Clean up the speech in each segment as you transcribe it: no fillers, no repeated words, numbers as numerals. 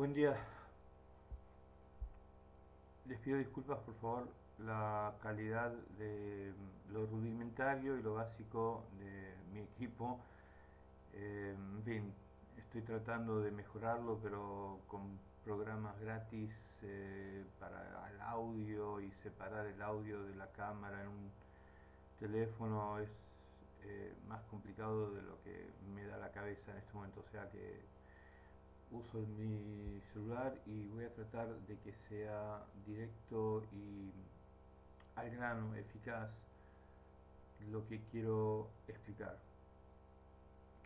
Buen día. Les pido disculpas, por favor, la calidad de lo rudimentario y lo básico de mi equipo. En fin, estoy tratando de mejorarlo, pero con programas gratis para el audio y separar el audio de la cámara en un teléfono es más complicado de lo que me da la cabeza en este momento. O sea que uso mi celular y voy a tratar de que sea directo y al grano, eficaz, lo que quiero explicar,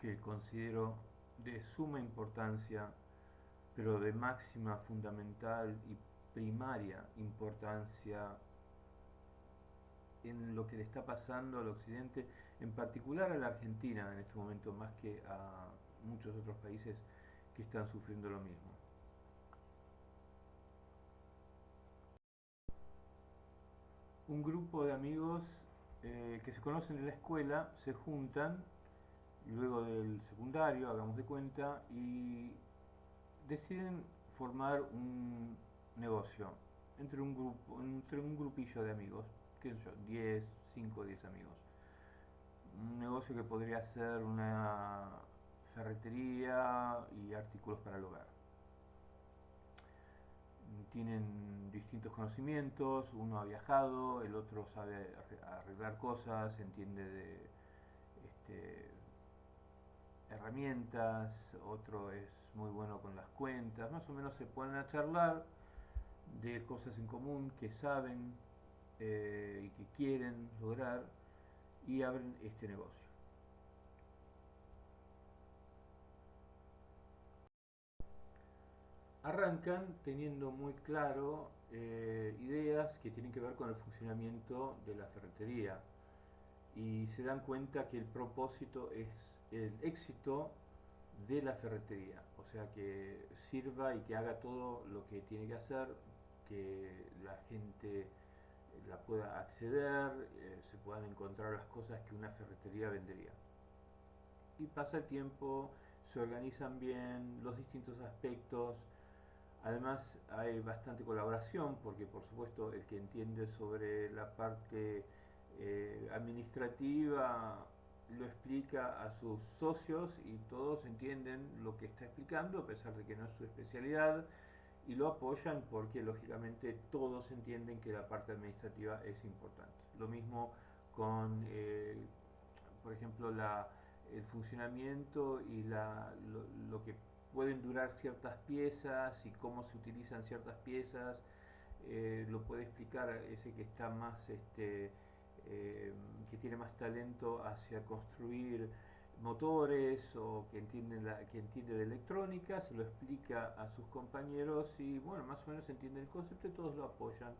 que considero de suma importancia, pero de máxima, fundamental y primaria importancia en lo que le está pasando al occidente, en particular a la Argentina en este momento, más que a muchos otros países que están sufriendo lo mismo. Un grupo de amigos que se conocen en la escuela se juntan luego del secundario, hagamos de cuenta, y deciden formar un negocio entre un grupillo de amigos, qué sé yo, 10 5 o 10 amigos. Un negocio que podría ser una ferretería y artículos para el hogar. Tienen distintos conocimientos, uno ha viajado, el otro sabe arreglar cosas, entiende de este, herramientas, otro es muy bueno con las cuentas, más o menos se ponen a charlar de cosas en común que saben y que quieren lograr y abren este negocio. Arrancan teniendo muy claro ideas que tienen que ver con el funcionamiento de la ferretería y se dan cuenta que el propósito es el éxito de la ferretería, o sea que sirva y que haga todo lo que tiene que hacer, que la gente la pueda acceder, se puedan encontrar las cosas que una ferretería vendería. Y pasa el tiempo, se organizan bien los distintos aspectos. Además hay bastante colaboración porque por supuesto el que entiende sobre la parte administrativa lo explica a sus socios y todos entienden lo que está explicando a pesar de que no es su especialidad y lo apoyan porque lógicamente todos entienden que la parte administrativa es importante. Lo mismo con, por ejemplo, el funcionamiento y lo que pueden durar ciertas piezas y cómo se utilizan ciertas piezas. Lo puede explicar ese que está más, que tiene más talento hacia construir motores o que entiende de electrónica, se lo explica a sus compañeros y bueno, más o menos entiende el concepto y todos lo apoyan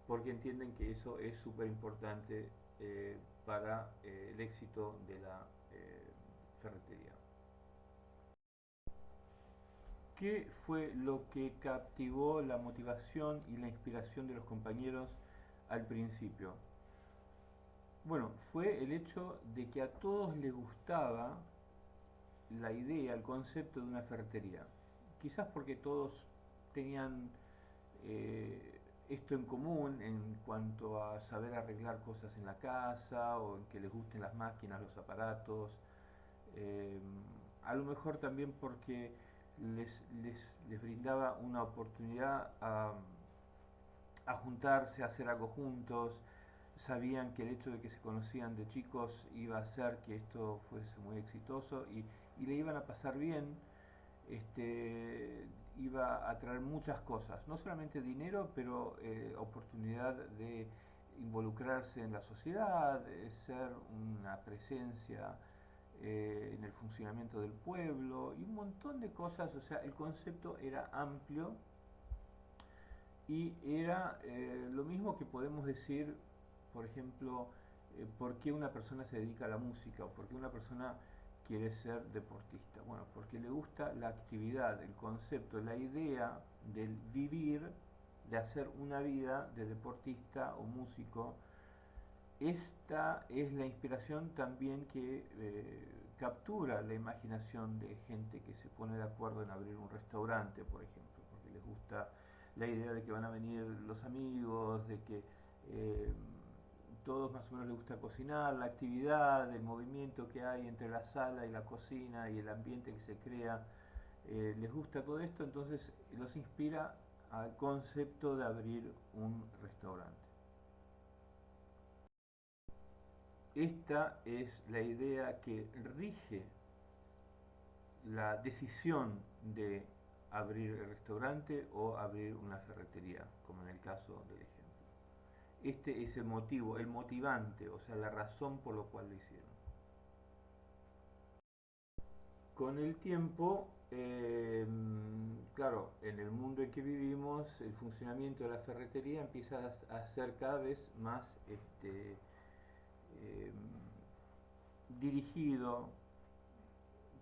porque entienden que eso es súper importante para el éxito de la ferretería. ¿Qué fue lo que captivó la motivación y la inspiración de los compañeros al principio? Bueno, fue el hecho de que a todos les gustaba la idea, el concepto de una ferretería. Quizás porque todos tenían esto en común en cuanto a saber arreglar cosas en la casa o en que les gusten las máquinas, los aparatos. Eh, a lo mejor también porque les brindaba una oportunidad a juntarse, a hacer algo juntos. Sabían que el hecho de que se conocían de chicos iba a hacer que esto fuese muy exitoso y le iban a pasar bien, iba a traer muchas cosas, no solamente dinero, pero oportunidad de involucrarse en la sociedad, de ser una presencia en el funcionamiento del pueblo y un montón de cosas, o sea, el concepto era amplio y era lo mismo que podemos decir, por ejemplo, por qué una persona se dedica a la música o por qué una persona quiere ser deportista. Bueno, porque le gusta la actividad, el concepto, la idea del vivir, de hacer una vida de deportista o músico. Esta es la inspiración también que captura la imaginación de gente que se pone de acuerdo en abrir un restaurante, por ejemplo, porque les gusta la idea de que van a venir los amigos, de que eh, todos más o menos les gusta cocinar, la actividad, el movimiento que hay entre la sala y la cocina y el ambiente que se crea, les gusta todo esto, entonces los inspira al concepto de abrir un restaurante. Esta es la idea que rige la decisión de abrir el restaurante o abrir una ferretería, como en el caso del ejemplo. Este es el motivo, el motivante, o sea, la razón por la cual lo hicieron. Con el tiempo, claro, en el mundo en que vivimos, el funcionamiento de la ferretería empieza a ser cada vez más eh, dirigido,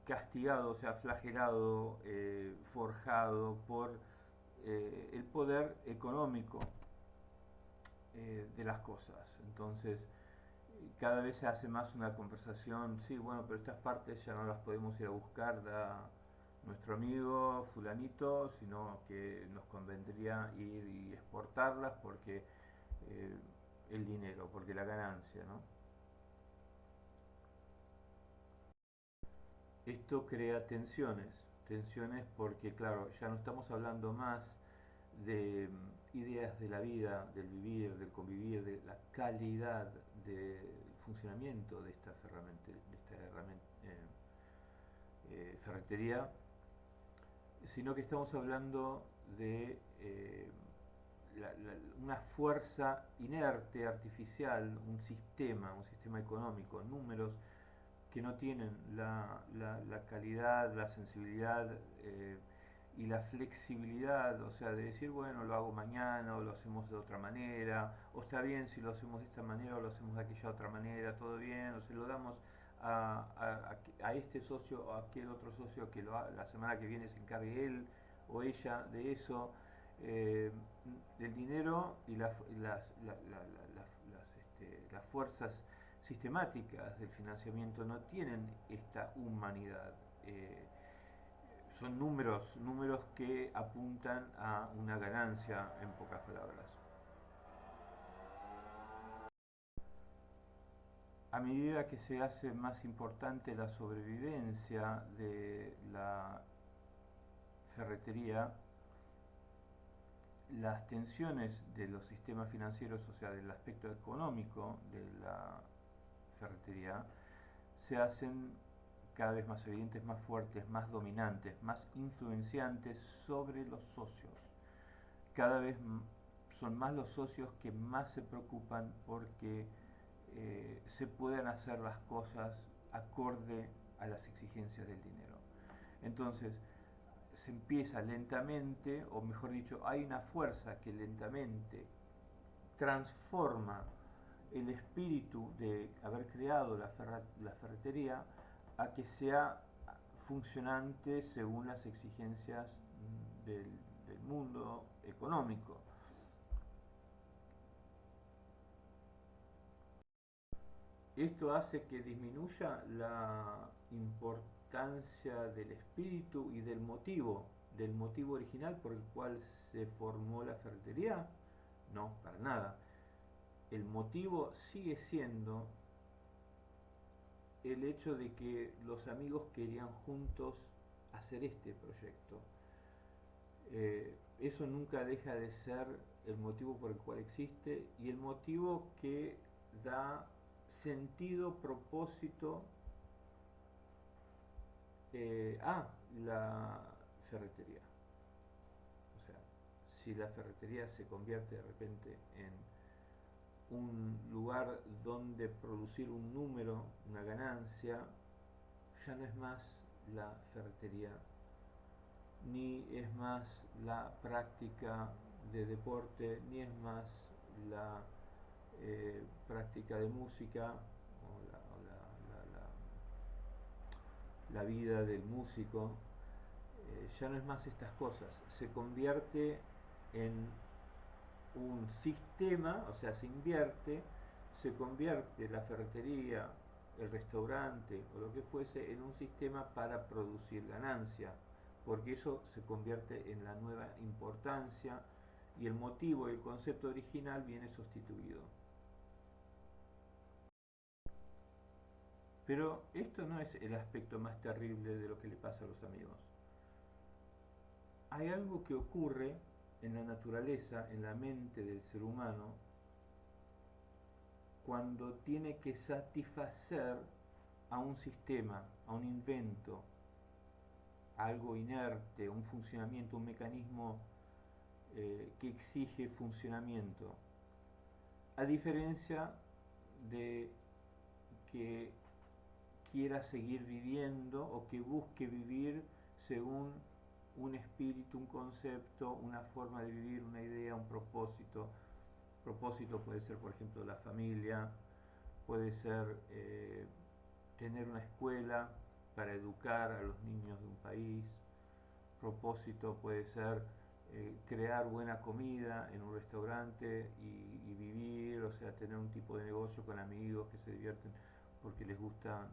castigado, o sea, flagelado, forjado por el poder económico de las cosas. Entonces, cada vez se hace más una conversación, sí, bueno, pero estas partes ya no las podemos ir a buscar da nuestro amigo fulanito, sino que nos convendría ir y exportarlas porque eh, el dinero, porque la ganancia, ¿no? Esto crea tensiones, tensiones porque, claro, ya no estamos hablando más de ideas de la vida, del vivir, del convivir, de la calidad del funcionamiento de esta ferretería, sino que estamos hablando de una fuerza inerte, artificial, un sistema económico, números que no tienen la calidad, la sensibilidad y la flexibilidad, o sea, de decir, bueno, lo hago mañana o lo hacemos de otra manera, o está bien si lo hacemos de esta manera o lo hacemos de aquella otra manera, todo bien, o se lo damos a este socio o a aquel otro socio que la semana que viene se encargue él o ella de eso. Eh, el dinero y las fuerzas sistemáticas del financiamiento no tienen esta humanidad. Son números, números que apuntan a una ganancia, en pocas palabras. A medida que se hace más importante la sobrevivencia de la ferretería, las tensiones de los sistemas financieros, o sea, del aspecto económico de la ferretería, se hacen cada vez más evidentes, más fuertes, más dominantes, más influenciantes sobre los socios. Cada vez son más los socios que más se preocupan porque se puedan hacer las cosas acorde a las exigencias del dinero. Entonces, se empieza lentamente, o mejor dicho, hay una fuerza que lentamente transforma el espíritu de haber creado la ferretería a que sea funcionante según las exigencias del mundo económico. Esto hace que disminuya la importancia del espíritu y del motivo original por el cual se formó la ferretería. No, para nada. El motivo sigue siendo el hecho de que los amigos querían juntos hacer este proyecto. Eso nunca deja de ser el motivo por el cual existe y el motivo que da sentido, propósito a la ferretería. O sea, si la ferretería se convierte de repente en un lugar donde producir un número, una ganancia, ya no es más la ferretería, ni es más la práctica de deporte, ni es más la práctica de música la vida del músico, ya no es más estas cosas, se convierte en un sistema, o sea, se convierte la ferretería el restaurante o lo que fuese en un sistema para producir ganancia, porque eso se convierte en la nueva importancia y el motivo y el concepto original viene sustituido. Pero esto no es el aspecto más terrible de lo que le pasa a los amigos. Hay algo que ocurre en la naturaleza, en la mente del ser humano, cuando tiene que satisfacer a un sistema, a un invento, a algo inerte, un funcionamiento, un mecanismo que exige funcionamiento. A diferencia de que quiera seguir viviendo o que busque vivir según un espíritu, un concepto, una forma de vivir, una idea, un propósito. Propósito puede ser, por ejemplo, la familia, puede ser tener una escuela para educar a los niños de un país. Propósito puede ser crear buena comida en un restaurante y vivir, o sea, tener un tipo de negocio con amigos que se divierten porque les gustan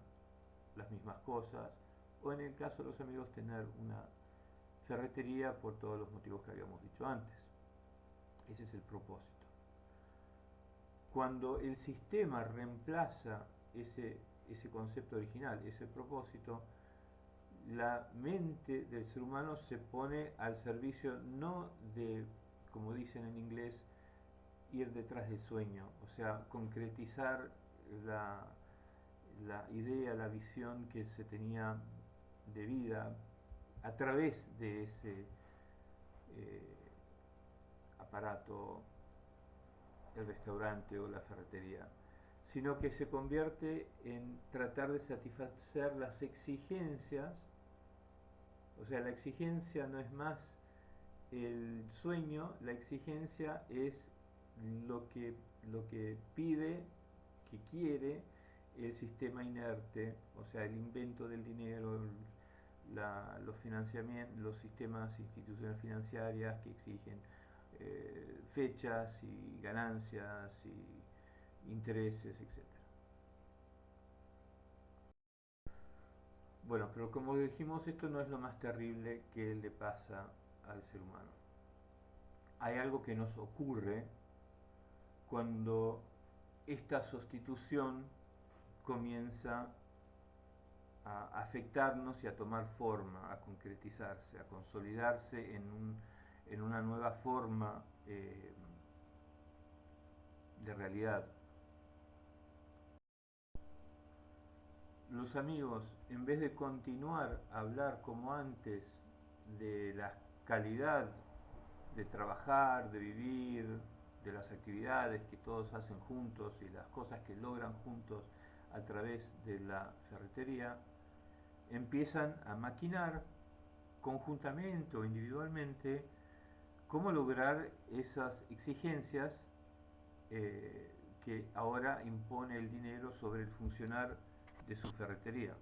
las mismas cosas. O en el caso de los amigos, tener una ferretería por todos los motivos que habíamos dicho antes. Ese es el propósito. Cuando el sistema reemplaza ese concepto original, ese propósito, la mente del ser humano se pone al servicio no de, como dicen en inglés, ir detrás del sueño, o sea, concretizar la, la idea, la visión que se tenía de vida a través de ese aparato, el restaurante o la ferretería, sino que se convierte en tratar de satisfacer las exigencias. O sea, la exigencia no es más el sueño, la exigencia es lo que pide, que quiere el sistema inerte, o sea, el invento del dinero, los financiamientos, los sistemas, instituciones financieras que exigen fechas y ganancias y intereses, etc. Bueno, pero como dijimos, esto no es lo más terrible que le pasa al ser humano. Hay algo que nos ocurre cuando esta sustitución comienza a afectarnos y a tomar forma, a concretizarse, a consolidarse en una nueva forma de realidad. Los amigos, en vez de continuar a hablar como antes de la calidad de trabajar, de vivir, de las actividades que todos hacen juntos y las cosas que logran juntos a través de la ferretería, empiezan a maquinar conjuntamente o individualmente cómo lograr esas exigencias que ahora impone el dinero sobre el funcionar de su ferretería.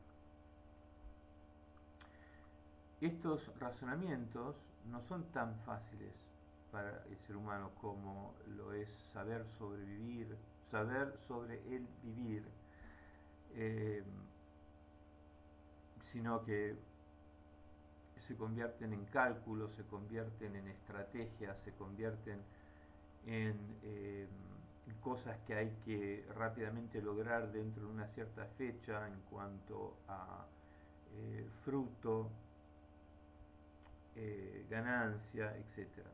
Estos razonamientos no son tan fáciles para el ser humano como lo es saber sobrevivir, saber sobre el vivir, eh, sino que se convierten en cálculos, se convierten en estrategias, se convierten en cosas que hay que rápidamente lograr dentro de una cierta fecha en cuanto a fruto, ganancia, etcétera.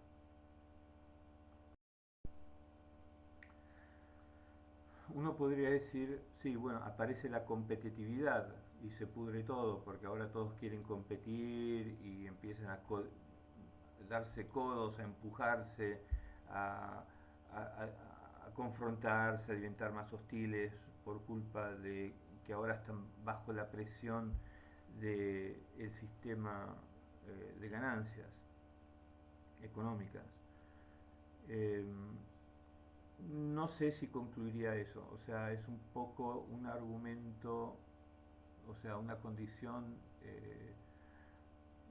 Uno podría decir, sí, bueno, aparece la competitividad y se pudre todo, porque ahora todos quieren competir y empiezan a darse codos, a empujarse, a, a confrontarse, a alimentar más hostiles por culpa de que ahora están bajo la presión del sistema de ganancias económicas. Eh, no sé si concluiría eso, o sea, es un poco un argumento, o sea, una condición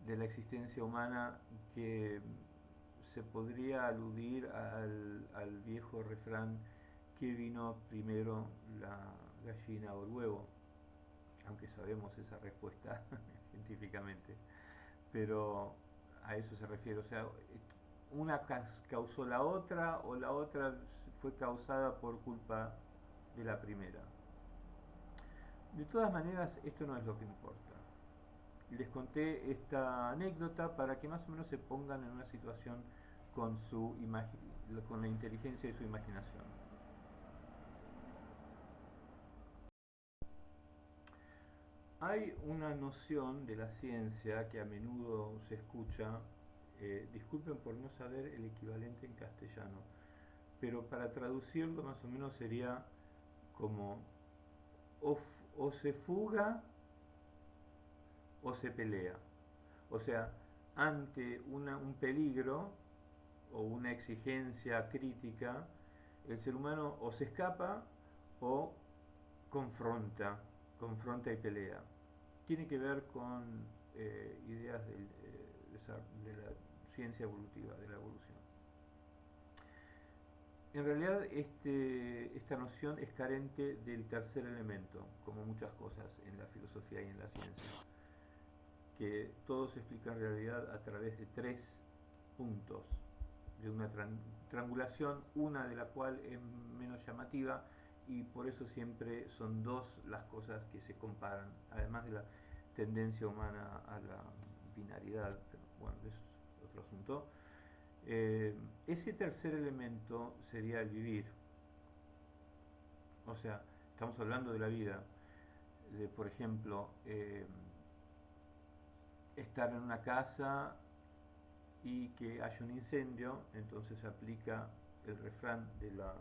de la existencia humana que se podría aludir al viejo refrán que vino primero, la gallina o el huevo. aunque sabemos esa respuesta científicamente, pero a eso se refiere, o sea, una causó la otra o la otra fue causada por culpa de la primera. De todas maneras, esto no es lo que importa. Les conté esta anécdota para que más o menos se pongan en una situación con, con la inteligencia de su imaginación. Hay una noción de la ciencia que a menudo se escucha, disculpen por no saber el equivalente en castellano, pero para traducirlo más o menos sería como o, o se fuga o se pelea. O sea, ante un peligro o una exigencia crítica, el ser humano o se escapa o confronta, confronta y pelea. Tiene que ver con ideas de la ciencia evolutiva, de la evolución. En realidad esta noción es carente del tercer elemento, como muchas cosas en la filosofía y en la ciencia, que todo se explica en realidad a través de tres puntos, de una triangulación, una de la cual es menos llamativa y por eso siempre son dos las cosas que se comparan, además de la tendencia humana a la binaridad, pero bueno, eso es otro asunto. Ese tercer elemento sería el vivir, o sea, estamos hablando de la vida, de por ejemplo, estar en una casa y que haya un incendio, entonces se aplica el refrán de la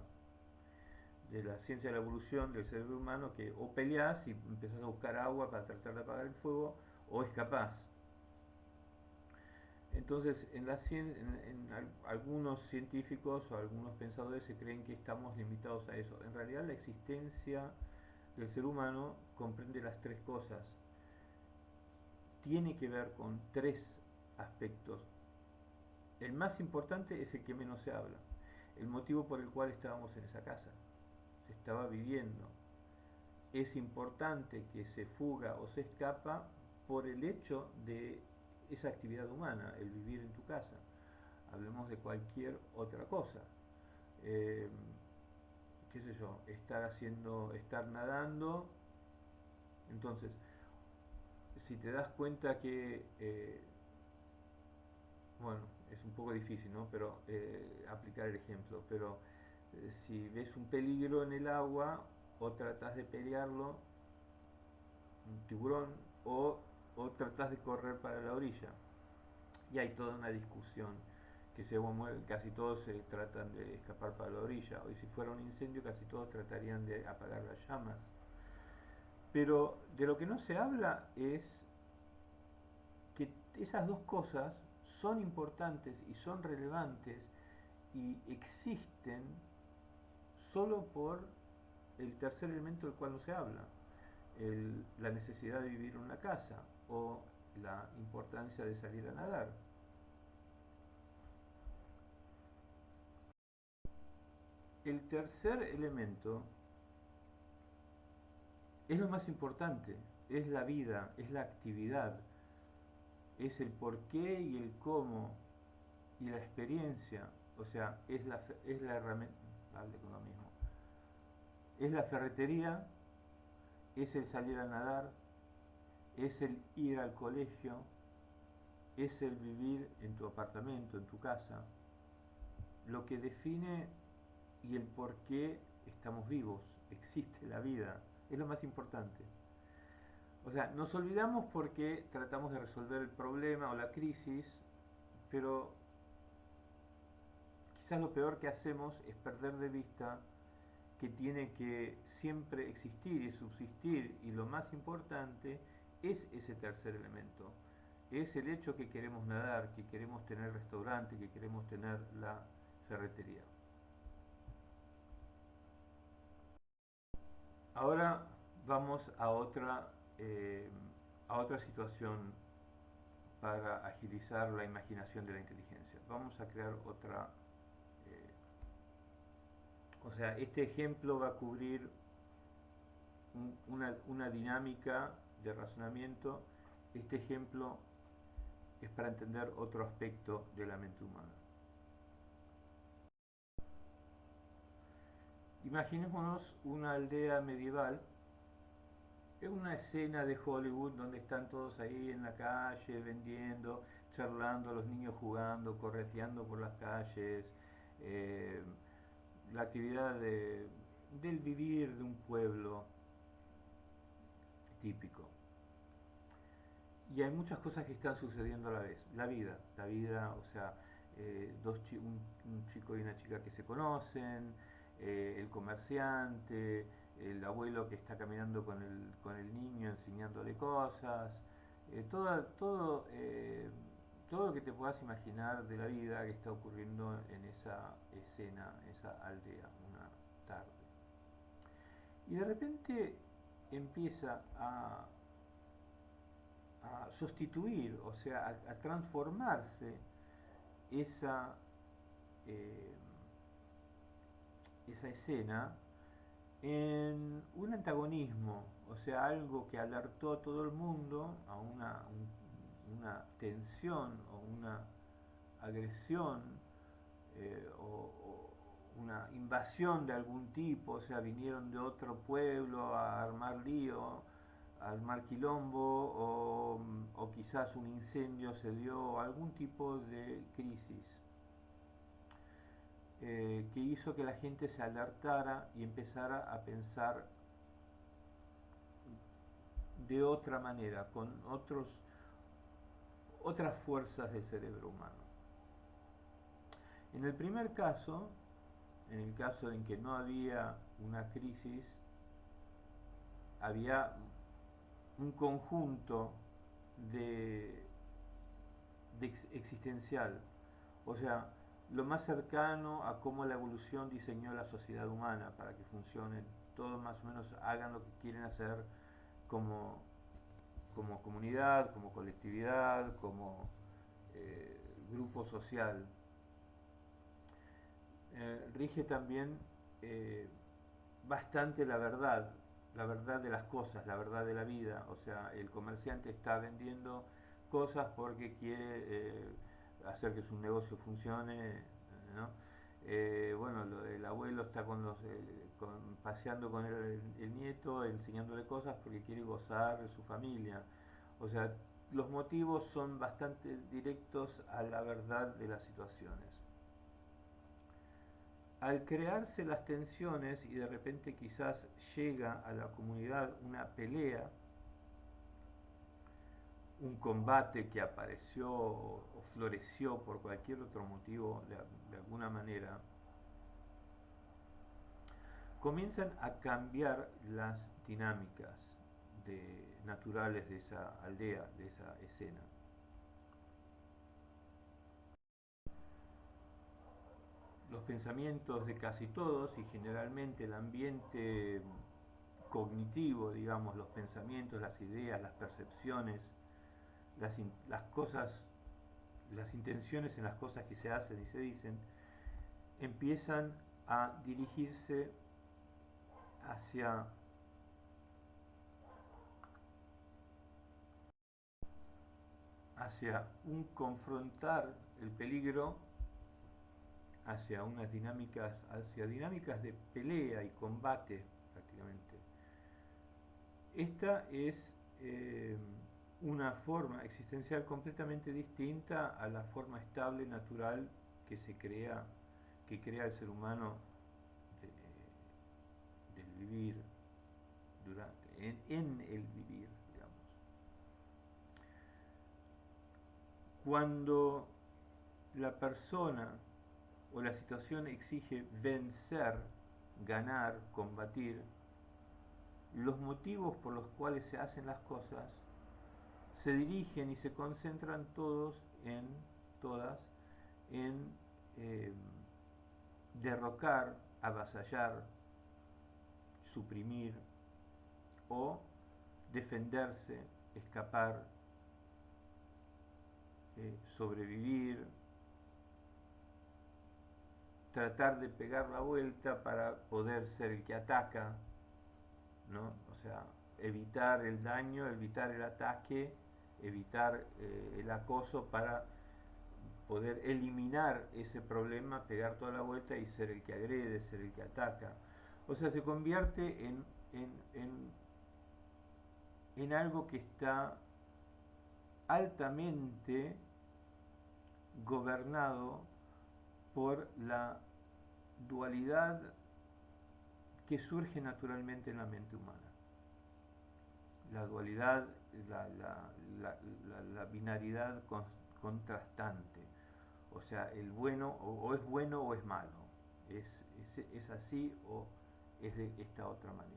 ciencia de la evolución del cerebro humano, que o peleas y empezás a buscar agua para tratar de apagar el fuego, o escapás. Entonces, algunos científicos o algunos pensadores se creen que estamos limitados a eso. En realidad, la existencia del ser humano comprende las tres cosas. Tiene que ver con tres aspectos. El más importante es el que menos se habla. El motivo por el cual estábamos en esa casa. Se estaba viviendo. Es importante que se fuga o se escapa por el hecho de esa actividad humana, el vivir en tu casa. Hablemos de cualquier otra cosa. Qué sé yo, estar nadando. Entonces, si te das cuenta que, bueno, es un poco difícil, ¿no? Pero aplicar el ejemplo, pero si ves un peligro en el agua o tratás de pelearlo, un tiburón, o tratás de correr para la orilla. Y hay toda una discusión que casi todos se tratan de escapar para la orilla, o si fuera un incendio casi todos tratarían de apagar las llamas. Pero de lo que no se habla es que esas dos cosas son importantes y son relevantes y existen solo por el tercer elemento del cual no se habla, la necesidad de vivir en una casa o la importancia de salir a nadar. El tercer elemento es lo más importante, es la vida, es la actividad, es el porqué y el cómo y la experiencia, o sea, es la herramienta, hable con lo mismo, es la ferretería, es el salir a nadar, es el ir al colegio, es el vivir en tu apartamento, en tu casa, lo que define y el por qué estamos vivos, existe la vida, es lo más importante. O sea, nos olvidamos porque tratamos de resolver el problema o la crisis, pero quizás lo peor que hacemos es perder de vista que tiene que siempre existir y subsistir, y lo más importante es ese tercer elemento. Es el hecho que queremos nadar, que queremos tener restaurante, que queremos tener la ferretería. Ahora vamos a otra situación para agilizar la imaginación de la inteligencia. Vamos a crear otra. O sea, este ejemplo va a cubrir una dinámica de razonamiento, este ejemplo es para entender otro aspecto de la mente humana. Imaginémonos una aldea medieval, es una escena de Hollywood donde están todos ahí en la calle vendiendo, charlando, los niños jugando, correteando por las calles, eh, la actividad del vivir de un pueblo típico. Y hay muchas cosas que están sucediendo a la vez. La vida, o sea, un chico y una chica que se conocen, el comerciante, el abuelo que está caminando con el niño enseñándole cosas, todo lo que te puedas imaginar de la vida que está ocurriendo en esa escena, esa aldea, una tarde. Y de repente empieza a sustituir, o sea, a transformarse esa, eh, esa escena en un antagonismo, o sea, algo que alertó a todo el mundo a una tensión o una agresión o una invasión de algún tipo, o sea, vinieron de otro pueblo a armar lío, a armar quilombo, o quizás un incendio se dio, algún tipo de crisis que hizo que la gente se alertara y empezara a pensar de otra manera, con otras fuerzas del cerebro humano. En el primer caso, en el caso en que no había una crisis, había un conjunto de, existencial, o sea, lo más cercano a cómo la evolución diseñó la sociedad humana para que funcione, todos más o menos hagan lo que quieren hacer como, como comunidad, como colectividad, como grupo social. Rige también eh, bastante la verdad de las cosas, la verdad de la vida. O sea, el comerciante está vendiendo cosas porque quiere hacer que su negocio funcione, ¿no? Bueno, el abuelo está paseando con el nieto, enseñándole cosas porque quiere gozar de su familia. O sea, los motivos son bastante directos a la verdad de las situaciones. Al crearse las tensiones y de repente quizás llega a la comunidad una pelea, un combate que apareció o floreció por cualquier otro motivo de alguna manera, comienzan a cambiar las dinámicas naturales de esa aldea, de esa escena. Los pensamientos de casi todos y generalmente el ambiente cognitivo, digamos, los pensamientos, las ideas, las percepciones, las cosas, las intenciones en las cosas que se hacen y se dicen, empiezan a dirigirse hacia un confrontar el peligro, hacia dinámicas de pelea y combate prácticamente. Esta es eh, una forma existencial completamente distinta a la forma estable, natural que crea el ser humano del vivir, en el vivir, digamos. Cuando la persona o la situación exige vencer, ganar, combatir, los motivos por los cuales se hacen las cosas se dirigen y se concentran todas en eh, derrocar, avasallar, suprimir o defenderse, escapar, sobrevivir, tratar de pegar la vuelta para poder ser el que ataca, ¿no? O sea, evitar el daño, evitar el ataque, evitar el acoso para poder eliminar ese problema, pegar toda la vuelta y ser el que agrede, ser el que ataca. O sea, se convierte en, en, en algo que está altamente gobernado por la dualidad que surge naturalmente en la mente humana. La dualidad, la binaridad contrastante. O sea, el bueno o es bueno o es malo. Es así o es de esta otra manera.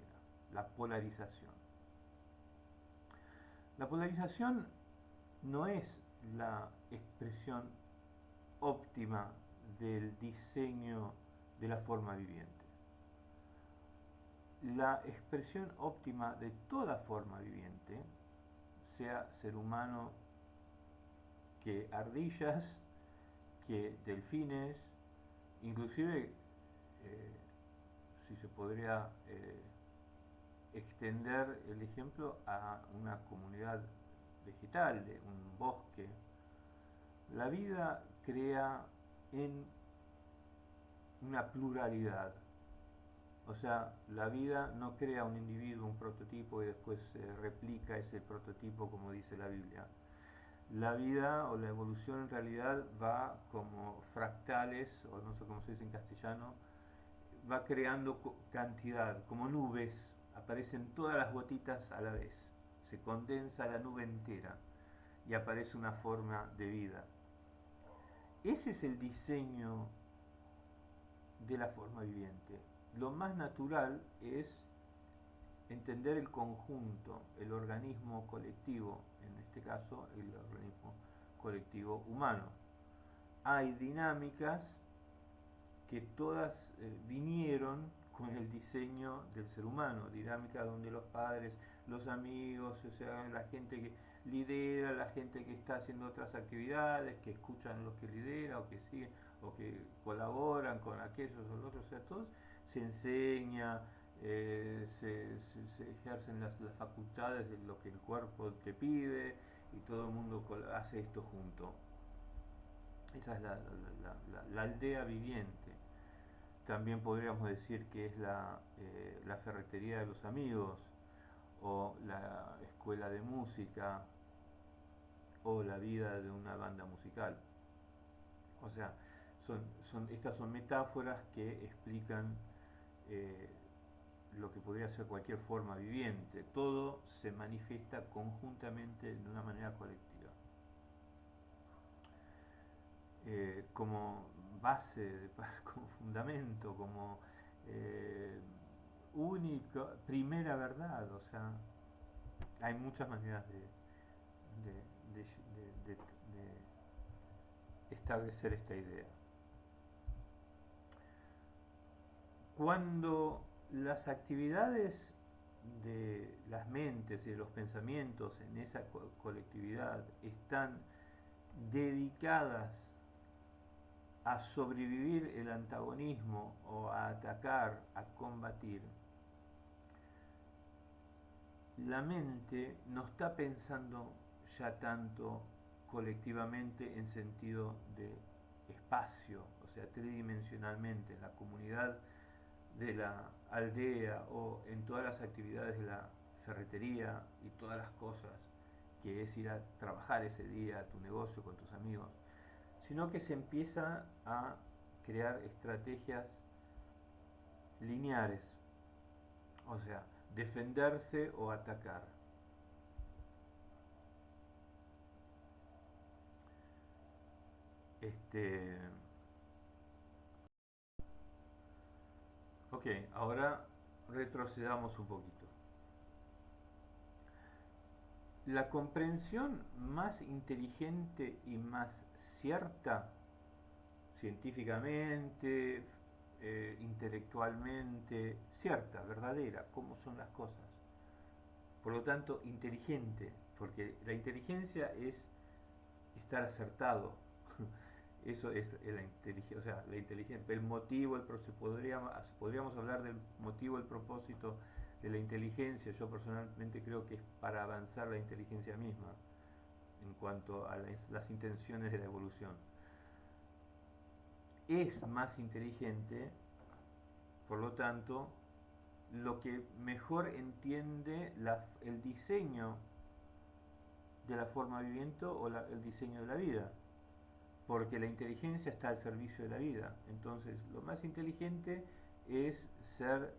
La polarización. La polarización no es la expresión óptima del diseño de la forma viviente. La expresión óptima de toda forma viviente, sea ser humano, que ardillas, que delfines, inclusive si se podría extender el ejemplo a una comunidad vegetal, de un bosque, la vida crea en una pluralidad. O sea, la vida no crea un individuo, un prototipo y después replica ese prototipo como dice la Biblia. La vida o la evolución en realidad va como fractales, o no sé cómo se dice en castellano, va creando cantidad, como nubes, aparecen todas las gotitas a la vez, se condensa la nube entera y aparece una forma de vida. Ese es el diseño de la forma viviente. Lo más natural es entender el conjunto, el organismo colectivo, en este caso el organismo colectivo humano. Hay dinámicas que todas vinieron con el diseño del ser humano, dinámicas donde los padres, los amigos, o sea, la gente que lidera, la gente que está haciendo otras actividades, que escuchan los que lidera o que siguen o que colaboran con aquellos o los otros, o sea, todos se enseña, se ejercen las facultades de lo que el cuerpo te pide y todo el mundo hace esto junto. Esa es la aldea viviente. También podríamos decir que es la ferretería de los amigos, o la escuela de música, o la vida de una banda musical. O sea, estas son metáforas que explican lo que podría ser cualquier forma viviente. Todo se manifiesta conjuntamente de una manera colectiva. Como base, como fundamento, como única, primera verdad. O sea, hay muchas maneras de establecer esta idea. Cuando las actividades de las mentes y de los pensamientos en esa colectividad están dedicadas a sobrevivir el antagonismo o a atacar, a combatir, la mente no está pensando ya tanto colectivamente en sentido de espacio, o sea, tridimensionalmente, en la comunidad de la aldea o en todas las actividades de la ferretería y todas las cosas que es ir a trabajar ese día a tu negocio con tus amigos, sino que se empieza a crear estrategias lineares, o sea, defenderse o atacar. Ok, ahora retrocedamos un poquito. La comprensión más inteligente y más cierta, científicamente, intelectualmente, cierta, verdadera, cómo son las cosas. Por lo tanto, inteligente, porque la inteligencia es estar acertado. Eso es la inteligencia, o sea, la inteligencia, el motivo, podríamos hablar del motivo, el propósito, de la inteligencia, yo personalmente creo que es para avanzar la inteligencia misma en cuanto a las intenciones de la evolución. Es más inteligente, por lo tanto, lo que mejor entiende el diseño de la forma viviente o el diseño de la vida, porque la inteligencia está al servicio de la vida. Entonces, lo más inteligente es ser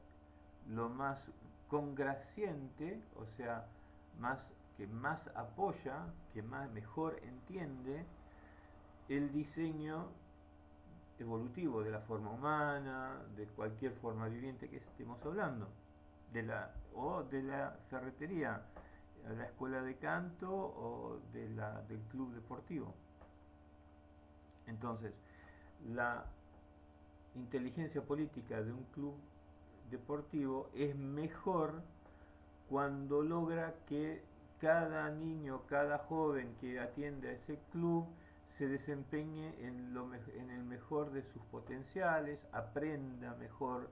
lo más congraciente, o sea, que más apoya, que mejor entiende el diseño evolutivo de la forma humana, de cualquier forma viviente que estemos hablando, o de la ferretería, la escuela de canto o del club deportivo. Entonces, la inteligencia política de un club deportivo es mejor cuando logra que cada niño, cada joven que atiende a ese club se desempeñe en el mejor de sus potenciales, aprenda mejor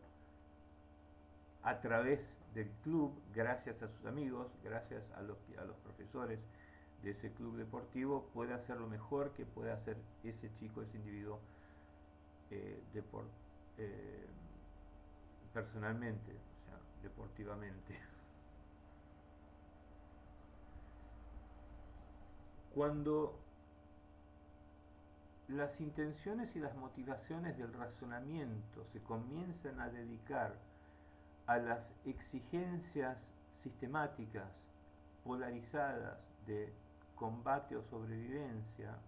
a través del club, gracias a sus amigos, gracias a los profesores de ese club deportivo, puede hacer lo mejor que puede hacer ese chico, ese individuo eh, personalmente, o sea, deportivamente. Cuando las intenciones y las motivaciones del razonamiento se comienzan a dedicar a las exigencias sistemáticas, polarizadas de combate o sobrevivencia,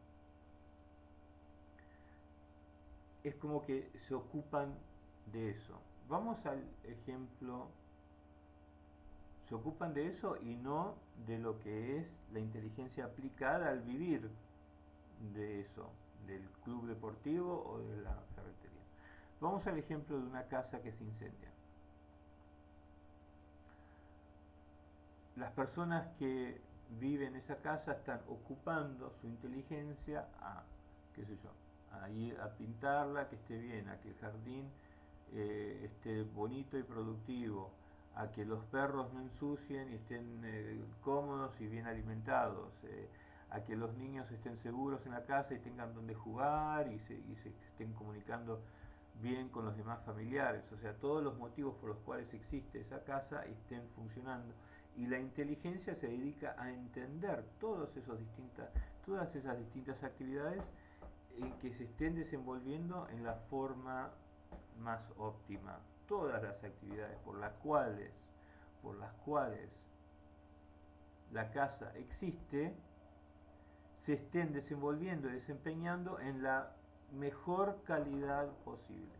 es como que se ocupan de eso. Vamos al ejemplo, se ocupan de eso y no de lo que es la inteligencia aplicada al vivir de eso, del club deportivo o de la ferretería. Vamos al ejemplo de una casa que se incendia. Las personas que viven en esa casa están ocupando su inteligencia a, qué sé yo, a ir a pintarla, que esté bien, a que el jardín esté bonito y productivo, a que los perros no ensucien y estén cómodos y bien alimentados, a que los niños estén seguros en la casa y tengan donde jugar y se estén comunicando bien con los demás familiares, o sea, todos los motivos por los cuales existe esa casa estén funcionando. Y la inteligencia se dedica a entender todas esas distintas actividades que se estén desenvolviendo en la forma más óptima. Todas las actividades por las cuales la casa existe se estén desenvolviendo y desempeñando en la mejor calidad posible.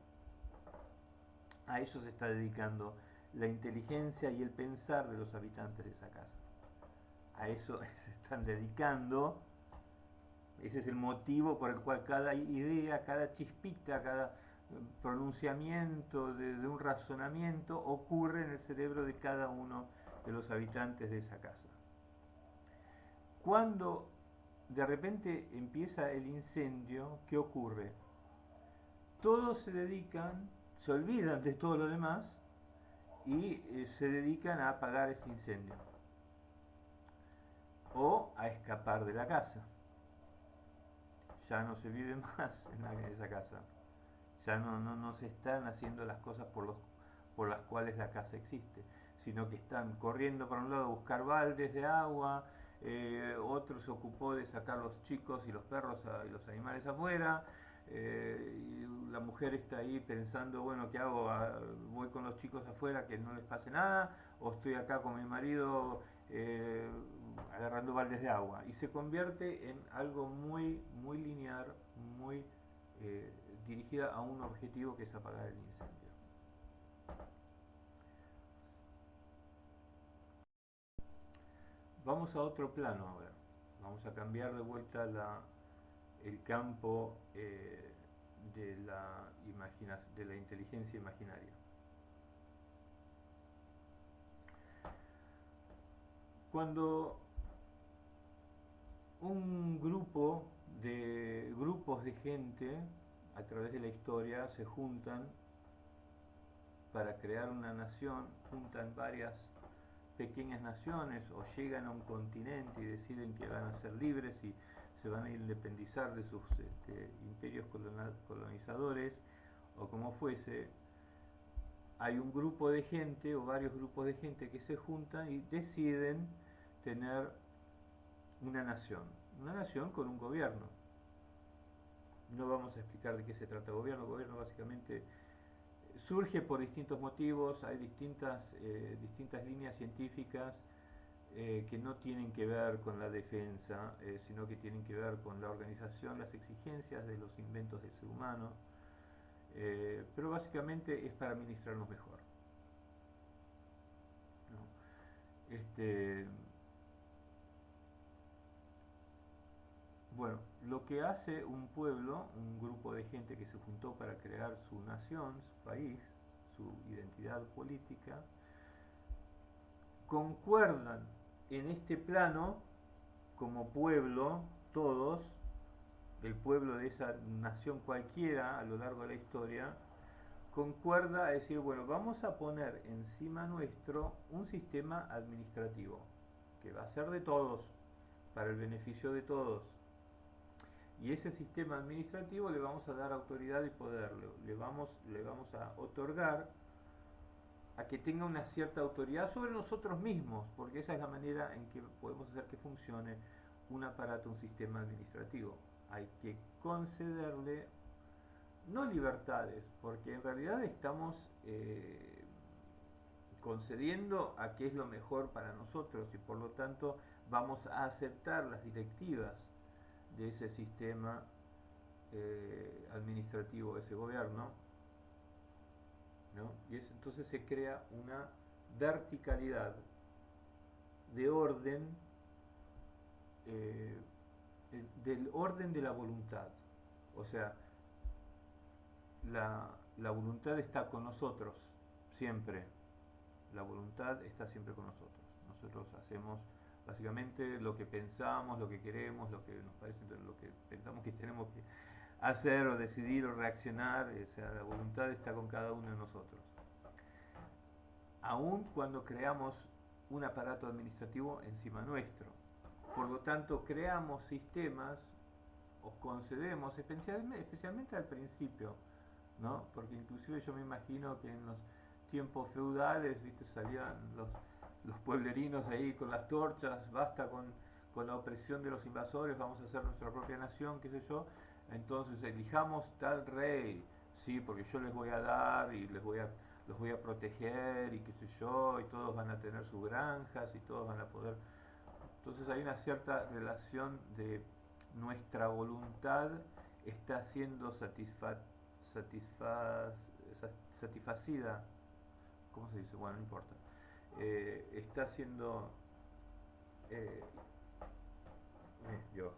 A eso se está dedicando la inteligencia y el pensar de los habitantes de esa casa. A eso se están dedicando. Ese es el motivo por el cual cada idea, cada chispita, cada pronunciamiento de un razonamiento ocurre en el cerebro de cada uno de los habitantes de esa casa. Cuando de repente empieza el incendio, ¿qué ocurre? Todos se olvidan de todo lo demás y se dedican a apagar ese incendio o a escapar de la casa. Ya no se vive más en esa casa, ya no se están haciendo las cosas por las cuales la casa existe, sino que están corriendo para un lado a buscar baldes de agua, otro se ocupó de sacar los chicos y los perros y los animales afuera, y la mujer está ahí pensando, bueno, ¿qué hago? ¿Voy con los chicos afuera que no les pase nada? ¿O estoy acá con mi marido agarrando baldes de agua? Y se convierte en algo muy, muy lineal, muy dirigida a un objetivo que es apagar el incendio. Vamos a otro plano ahora. Vamos a cambiar de vuelta el campo de la inteligencia imaginaria. Cuando un grupos de gente a través de la historia se juntan para crear una nación juntan varias pequeñas naciones o llegan a un continente y deciden que van a ser libres y se van a independizar de sus imperios colonizadores o como fuese, hay un grupo de gente o varios grupos de gente que se juntan y deciden tener una nación con un gobierno. No vamos a explicar de qué se trata el gobierno. El gobierno básicamente surge por distintos motivos, hay distintas líneas científicas que no tienen que ver con la defensa, sino que tienen que ver con la organización, las exigencias de los inventos del ser humano, pero básicamente es para administrarnos mejor, ¿no? Bueno, lo que hace un pueblo, un grupo de gente que se juntó para crear su nación, su país, su identidad política, concuerdan en este plano como pueblo, todos, el pueblo de esa nación cualquiera a lo largo de la historia, concuerda a decir, bueno, vamos a poner encima nuestro un sistema administrativo que va a ser de todos, para el beneficio de todos. Y ese sistema administrativo le vamos a dar autoridad y poder, le vamos a otorgar a que tenga una cierta autoridad sobre nosotros mismos, porque esa es la manera en que podemos hacer que funcione un aparato, un sistema administrativo. Hay que concederle, no libertades, porque en realidad estamos concediendo a que es lo mejor para nosotros y por lo tanto vamos a aceptar las directivas de ese sistema administrativo, de ese gobierno, ¿no? Y entonces se crea una verticalidad de orden, del orden de la voluntad. O sea, la voluntad está con nosotros, siempre. La voluntad está siempre con nosotros. Nosotros hacemos básicamente lo que pensamos, lo que queremos, lo que nos parece, lo que pensamos que tenemos que hacer o decidir o reaccionar. O sea, la voluntad está con cada uno de nosotros. Aun cuando creamos un aparato administrativo encima nuestro. Por lo tanto, creamos sistemas o concedemos, especialmente al principio, ¿no? Porque inclusive yo me imagino que en los tiempos feudales, ¿viste? Salían los pueblerinos ahí con las torchas, basta con la opresión de los invasores, vamos a hacer nuestra propia nación, qué sé yo. Entonces elijamos tal rey, sí, porque yo les voy a dar y los voy a proteger y qué sé yo, y todos van a tener sus granjas y todos van a poder. Entonces hay una cierta relación de nuestra voluntad está siendo satisfacida, ¿cómo se dice? Bueno, no importa. Está siendo Dios,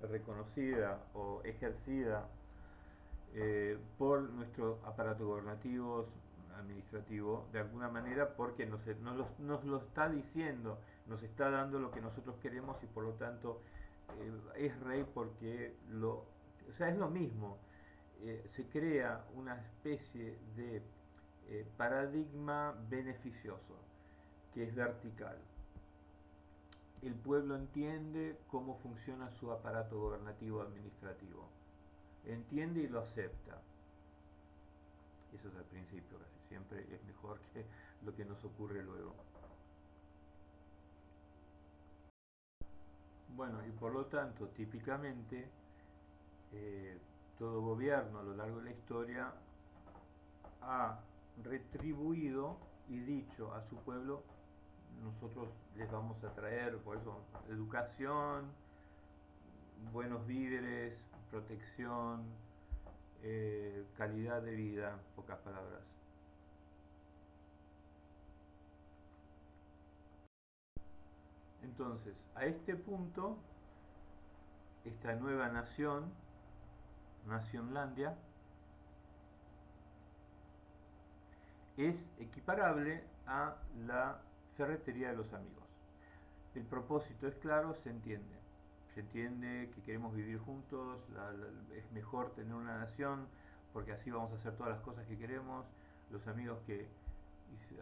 reconocida o ejercida por nuestro aparato gubernativo, administrativo, de alguna manera, porque nos lo está diciendo, nos está dando lo que nosotros queremos y por lo tanto es rey porque o sea, es lo mismo. Se crea una especie de paradigma beneficioso que es vertical. El pueblo entiende cómo funciona su aparato gubernativo administrativo, entiende y lo acepta. Eso es al principio, casi siempre es mejor que lo que nos ocurre luego. Bueno, y por lo tanto, típicamente, todo gobierno a lo largo de la historia ha retribuido y dicho a su pueblo, nosotros les vamos a traer, por eso, educación, buenos víveres, protección, calidad de vida, pocas palabras. Entonces, a este punto, esta nueva nación, Nacionlandia, es equiparable a la ferretería de los amigos. El propósito es claro, se entiende. Se entiende que queremos vivir juntos, es mejor tener una nación porque así vamos a hacer todas las cosas que queremos, los amigos que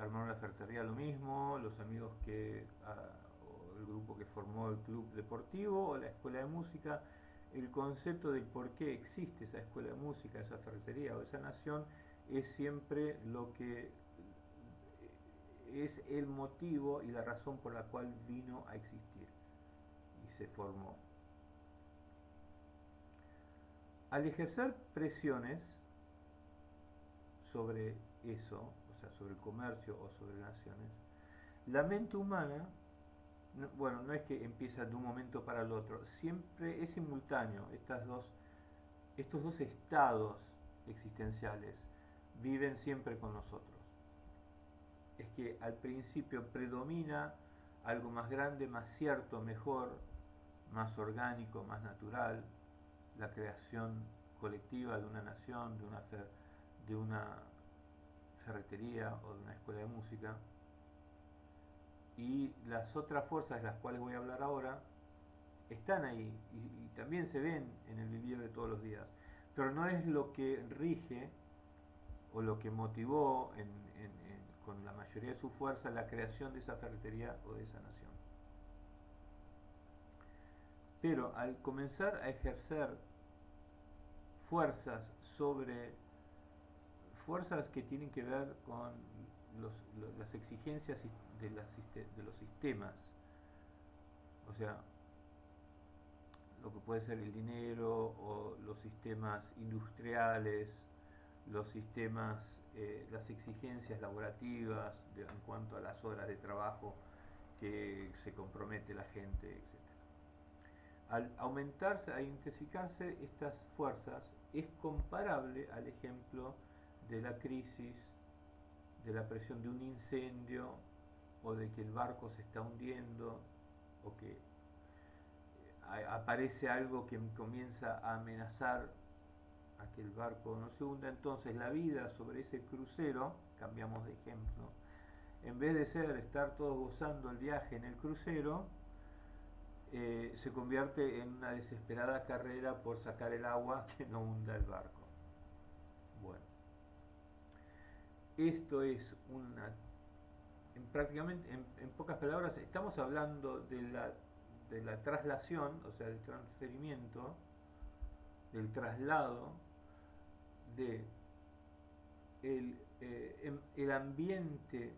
armaron la ferretería lo mismo, los amigos o el grupo que formó el club deportivo o la escuela de música, el concepto del por qué existe esa escuela de música, esa ferretería o esa nación es siempre lo que es el motivo y la razón por la cual vino a existir y se formó. Al ejercer presiones sobre eso, o sea, sobre el comercio o sobre naciones, la mente humana, bueno, no es que empieza de un momento para el otro, siempre es simultáneo. Estos dos estados existenciales viven siempre con nosotros. Es que al principio predomina algo más grande, más cierto, mejor, más orgánico, más natural, la creación colectiva de una nación, de una ferretería o de una escuela de música. Y las otras fuerzas de las cuales voy a hablar ahora están ahí y también se ven en el vivir de todos los días, pero no es lo que rige o lo que motivó con la mayoría de su fuerza la creación de esa ferretería o de esa nación. Pero al comenzar a ejercer fuerzas que tienen que ver con las exigencias de los sistemas, o sea, lo que puede ser el dinero o los sistemas industriales, los sistemas, las exigencias laborativas en cuanto a las horas de trabajo que se compromete la gente, etc. Al aumentarse, a intensificarse estas fuerzas, es comparable al ejemplo de la crisis, de la presión de un incendio, o de que el barco se está hundiendo, o que aparece algo que comienza a amenazar a que el barco no se hunda. Entonces la vida sobre ese crucero, cambiamos de ejemplo, en vez de estar todos gozando el viaje en el crucero, se convierte en una desesperada carrera por sacar el agua que no hunda el barco. Bueno, esto es prácticamente, en pocas palabras, estamos hablando de la traslación, o sea, del transferimiento, del traslado de el ambiente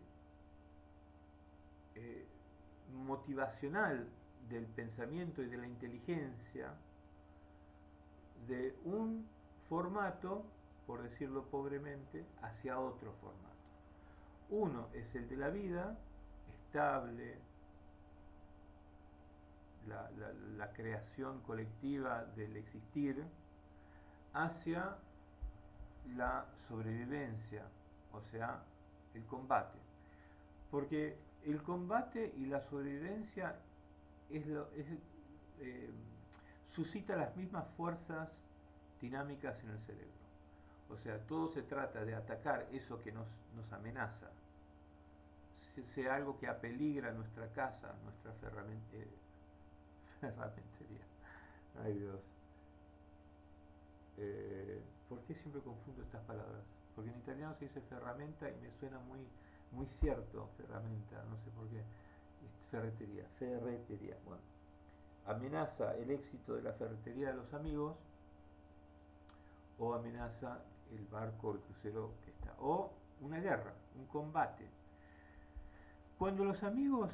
motivacional del pensamiento y de la inteligencia de un formato, por decirlo pobremente, hacia otro formato. Uno es el de la vida estable, la creación colectiva del existir, hacia la sobrevivencia, o sea, el combate. Porque el combate y la sobrevivencia suscita las mismas fuerzas dinámicas en el cerebro. O sea, todo se trata de atacar eso que nos amenaza, sea algo que apeligra nuestra casa, nuestra ferramentería. Ay Dios. ¿Por qué siempre confundo estas palabras? Porque en italiano se dice ferramenta y me suena muy cierto, ferramenta, no sé por qué. Ferretería. Bueno, amenaza el éxito de la ferretería de los amigos, o amenaza el barco, el crucero que está, o una guerra, un combate. Cuando los amigos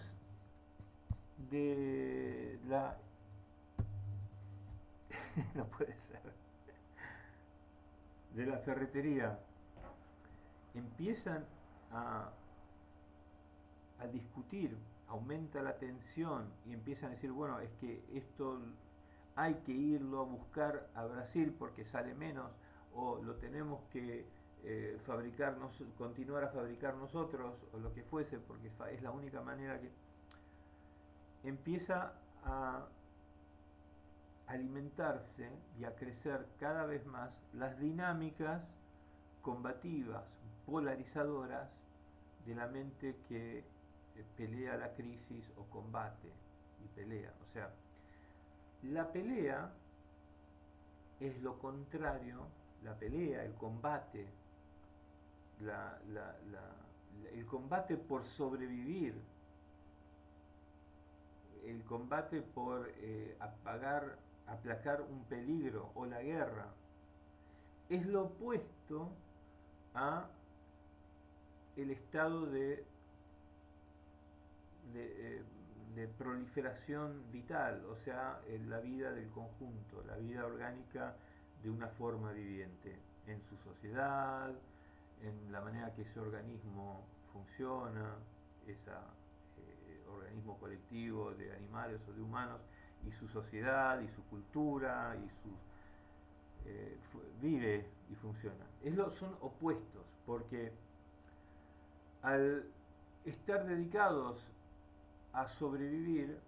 de la no puede ser, de la ferretería empiezan a discutir, aumenta la tensión y empiezan a decir, bueno, es que esto hay que irlo a buscar a Brasil porque sale menos, o lo tenemos que continuar a fabricar nosotros, o lo que fuese, porque es la única manera que empieza a alimentarse y a crecer cada vez más las dinámicas combativas, polarizadoras de la mente que pelea la crisis o combate y pelea. O sea, la pelea es lo contrario la pelea, el combate, el combate por sobrevivir, el combate por aplacar un peligro o la guerra, es lo opuesto a el estado de proliferación vital, o sea, la vida del conjunto, la vida orgánica de una forma viviente, en su sociedad, en la manera que ese organismo funciona, ese organismo colectivo de animales o de humanos, y su sociedad, y su cultura, y su vive y funciona. Son opuestos, porque al estar dedicados a sobrevivir,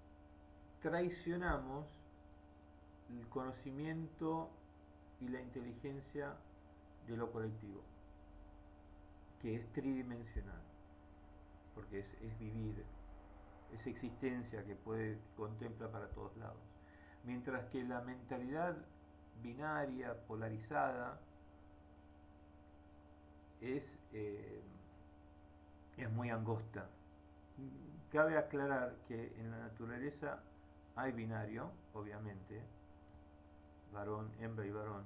traicionamos el conocimiento y la inteligencia de lo colectivo, que es tridimensional, porque es vivir, es existencia que contempla para todos lados. Mientras que la mentalidad binaria, polarizada, es muy angosta. Cabe aclarar que en la naturaleza hay binario, obviamente, varón, hembra y varón.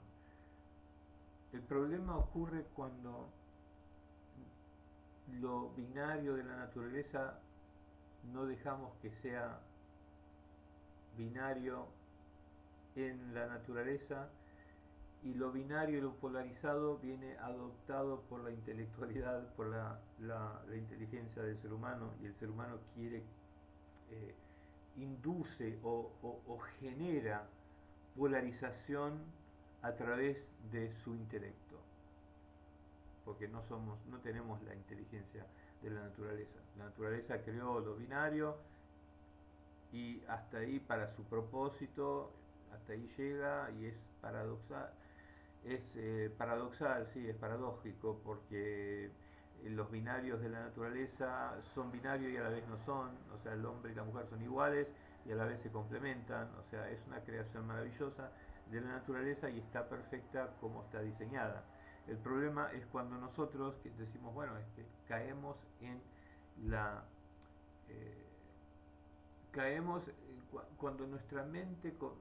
El problema ocurre cuando lo binario de la naturaleza no dejamos que sea binario en la naturaleza, y lo binario y lo polarizado viene adoptado por la intelectualidad, por la inteligencia del ser humano, y el ser humano induce o genera polarización a través de su intelecto, porque no tenemos la inteligencia de la naturaleza. La naturaleza creó lo binario y hasta ahí para su propósito, hasta ahí llega, y es paradoxal. Paradoxal, sí, es paradójico, porque los binarios de la naturaleza son binarios y a la vez no son, o sea, el hombre y la mujer son iguales y a la vez se complementan, o sea, es una creación maravillosa de la naturaleza y está perfecta como está diseñada. El problema es cuando nosotros decimos, bueno, es que caemos en la... cuando nuestra mente... ¿Cómo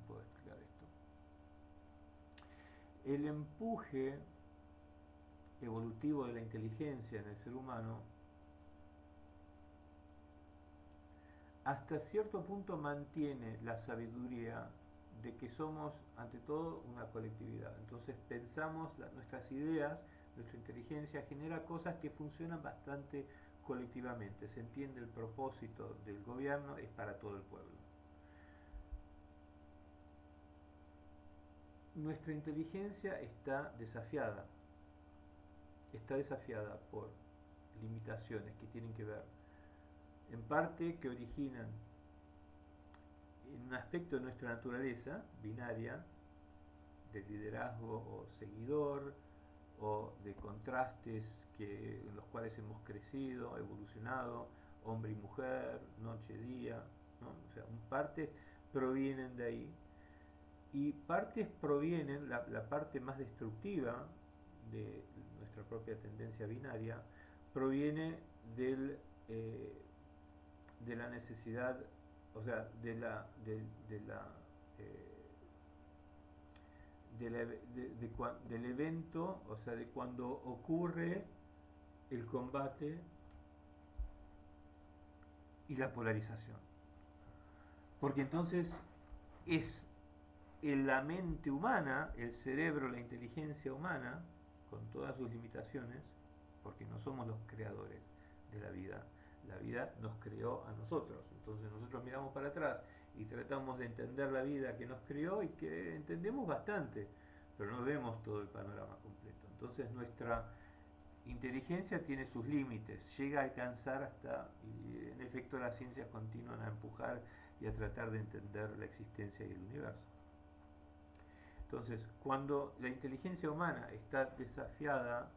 puedo explicar esto? El empuje evolutivo de la inteligencia en el ser humano hasta cierto punto mantiene la sabiduría de que somos ante todo una colectividad. Entonces pensamos, nuestras ideas, nuestra inteligencia genera cosas que funcionan bastante colectivamente. Se entiende el propósito del gobierno es para todo el pueblo. Nuestra inteligencia está desafiada por limitaciones que tienen que ver, en parte, que originan en un aspecto de nuestra naturaleza binaria, de liderazgo o seguidor, o de contrastes en los cuales hemos crecido, evolucionado, hombre y mujer, noche y día, ¿no? O sea, partes provienen de ahí, y partes provienen, la parte más destructiva de nuestra propia tendencia binaria, proviene de la necesidad, o sea, del evento, o sea, de cuando ocurre el combate y la polarización. Porque entonces es la mente humana, el cerebro, la inteligencia humana, con todas sus limitaciones, porque no somos los creadores de la vida nos creó a nosotros. Entonces nosotros miramos para atrás y tratamos de entender la vida que nos creó, y que entendemos bastante, pero no vemos todo el panorama completo. Entonces nuestra inteligencia tiene sus límites, llega a alcanzar hasta, y en efecto las ciencias continúan a empujar y a tratar de entender la existencia y el universo. Entonces, cuando la inteligencia humana está desafiada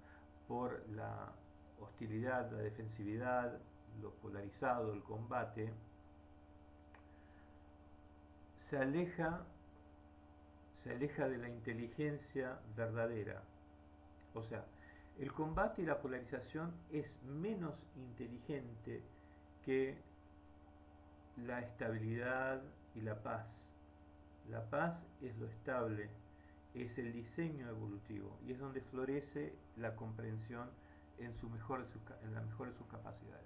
por la hostilidad, la defensividad, lo polarizado, el combate, se se aleja de la inteligencia verdadera. O sea, el combate y la polarización es menos inteligente que la estabilidad y la paz. La paz es lo estable, es el diseño evolutivo y es donde florece la comprensión en la mejor de sus capacidades.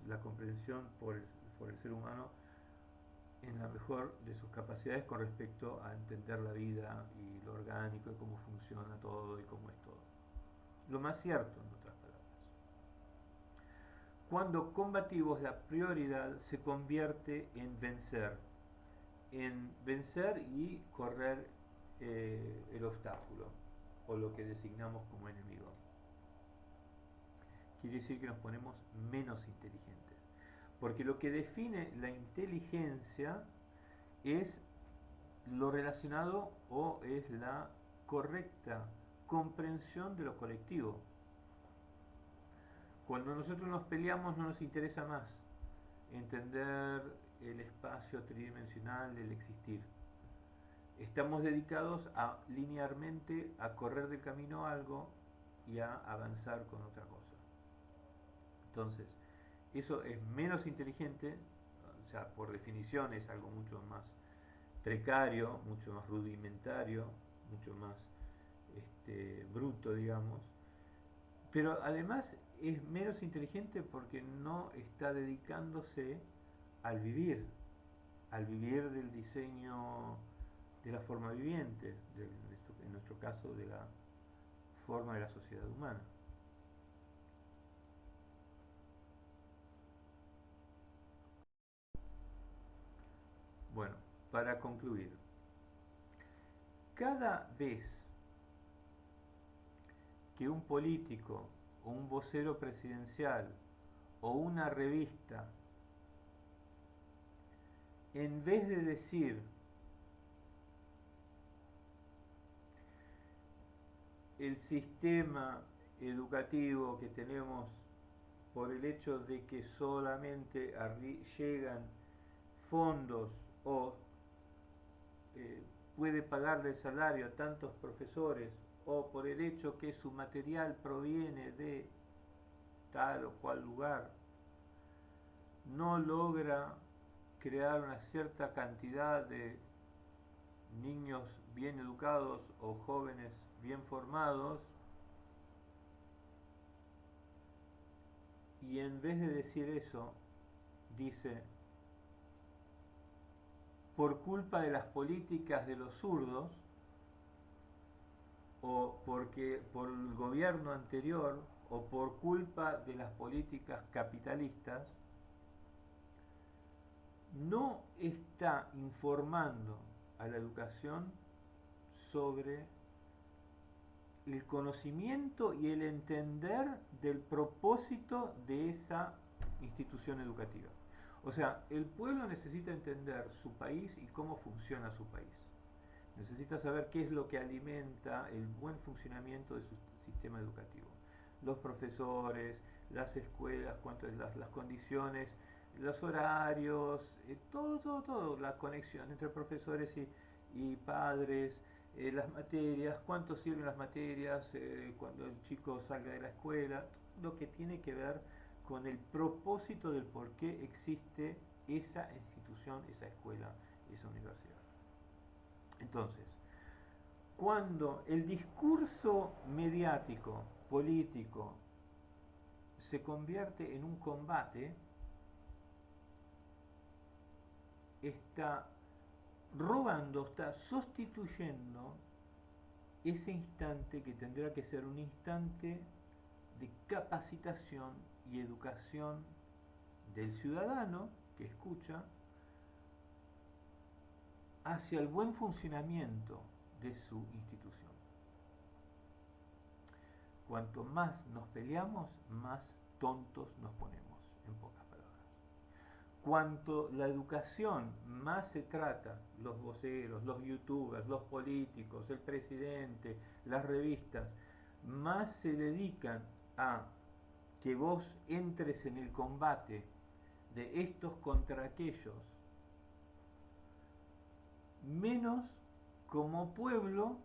La comprensión por el ser humano en la mejor de sus capacidades con respecto a entender la vida y lo orgánico y cómo funciona todo y cómo es todo. Lo más cierto, en otras palabras. Cuando combativos, la prioridad se convierte en vencer y correr el obstáculo o lo que designamos como enemigo. Quiere decir que nos ponemos menos inteligentes. Porque lo que define la inteligencia es lo relacionado o es la correcta comprensión de lo colectivo. Cuando nosotros nos peleamos no nos interesa más entender el espacio tridimensional del existir. Estamos dedicados a linealmente a correr del camino a algo y a avanzar con otra cosa. Entonces, eso es menos inteligente, o sea, por definición es algo mucho más precario, mucho más rudimentario, mucho más bruto, digamos, pero además es menos inteligente porque no está dedicándose al vivir del diseño de la forma viviente, en nuestro caso de la forma de la sociedad humana. Bueno, para concluir, cada vez que un político o un vocero presidencial o una revista, en vez de decir el sistema educativo que tenemos por el hecho de que solamente llegan fondos o puede pagarle el salario a tantos profesores o por el hecho que su material proviene de tal o cual lugar, no logra crear una cierta cantidad de niños bien educados o jóvenes bien formados, y en vez de decir eso, dice, por culpa de las políticas de los zurdos, o porque por el gobierno anterior, o por culpa de las políticas capitalistas, no está informando a la educación sobre el conocimiento y el entender del propósito de esa institución educativa. O sea, el pueblo necesita entender su país y cómo funciona su país. Necesita saber qué es lo que alimenta el buen funcionamiento de su sistema educativo. Los profesores, las escuelas, las condiciones, los horarios, todo, la conexión entre profesores y padres, las materias, cuánto sirven las materias cuando el chico salga de la escuela, lo que tiene que ver con el propósito del por qué existe esa institución, esa escuela, esa universidad. Entonces, cuando el discurso mediático, político, se convierte en un combate, está robando, está sustituyendo ese instante que tendrá que ser un instante de capacitación y educación del ciudadano que escucha hacia el buen funcionamiento de su institución. Cuanto más nos peleamos, más tontos nos ponemos, en pocas palabras. Cuanto la educación más se trata, los voceros, los youtubers, los políticos, el presidente, las revistas, más se dedican a que vos entres en el combate de estos contra aquellos, menos como pueblo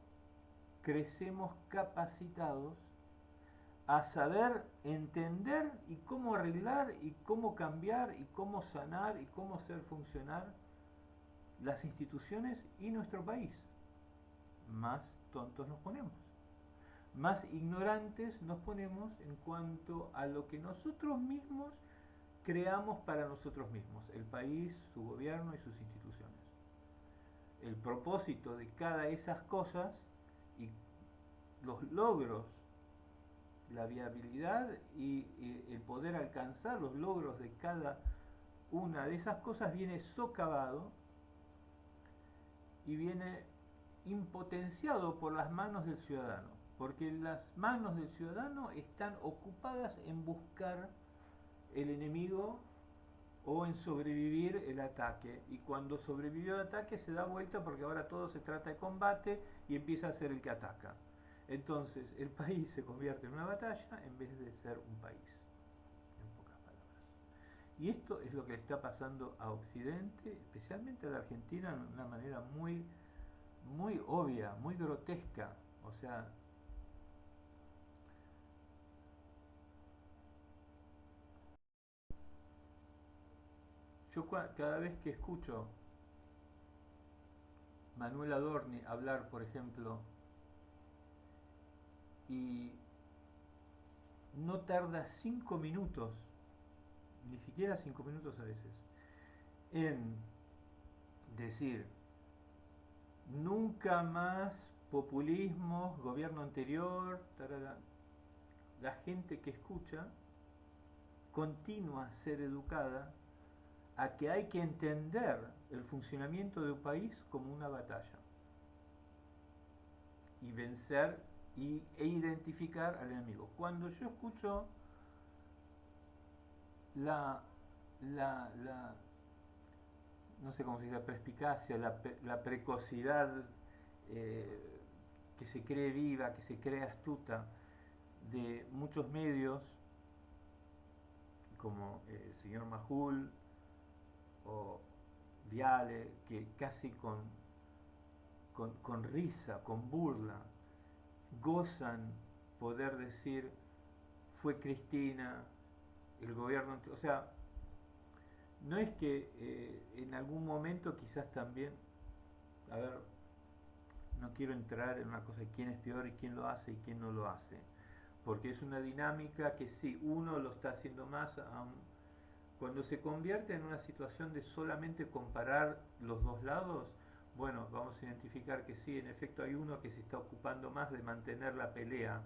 crecemos capacitados a saber entender y cómo arreglar y cómo cambiar y cómo sanar y cómo hacer funcionar las instituciones y nuestro país. Más tontos nos ponemos, más ignorantes nos ponemos en cuanto a lo que nosotros mismos creamos para nosotros mismos, el país, su gobierno y sus instituciones. El propósito de cada de esas cosas y los logros, la viabilidad y el poder alcanzar los logros de cada una de esas cosas viene socavado y viene impotenciado por las manos del ciudadano, porque las manos del ciudadano están ocupadas en buscar el enemigo o en sobrevivir el ataque, y cuando sobrevivió el ataque se da vuelta porque ahora todo se trata de combate y empieza a ser el que ataca. Entonces el país se convierte en una batalla en vez de ser un país, en pocas palabras. Y esto es lo que le está pasando a Occidente, especialmente a la Argentina, de una manera muy, muy obvia, muy grotesca. O sea, yo cada vez que escucho Manuel Adorni hablar, por ejemplo, y no tarda 5 minutos, ni siquiera 5 minutos a veces, en decir nunca más populismo, gobierno anterior, tarara. La gente que escucha continúa a ser educada a que hay que entender el funcionamiento de un país como una batalla y vencer e identificar al enemigo. Cuando yo escucho la, la no sé cómo se dice, la perspicacia, la precocidad, eh, que se cree viva, que se cree astuta de muchos medios, como el señor Majul o Viale, que casi con risa, con burla, gozan poder decir fue Cristina, el gobierno, o sea, no es que en algún momento quizás también, a ver, no quiero entrar en una cosa de quién es peor y quién lo hace y quién no lo hace, porque es una dinámica que sí, uno lo está haciendo más, cuando se convierte en una situación de solamente comparar los dos lados, bueno, vamos a identificar que sí, en efecto hay uno que se está ocupando más de mantener la pelea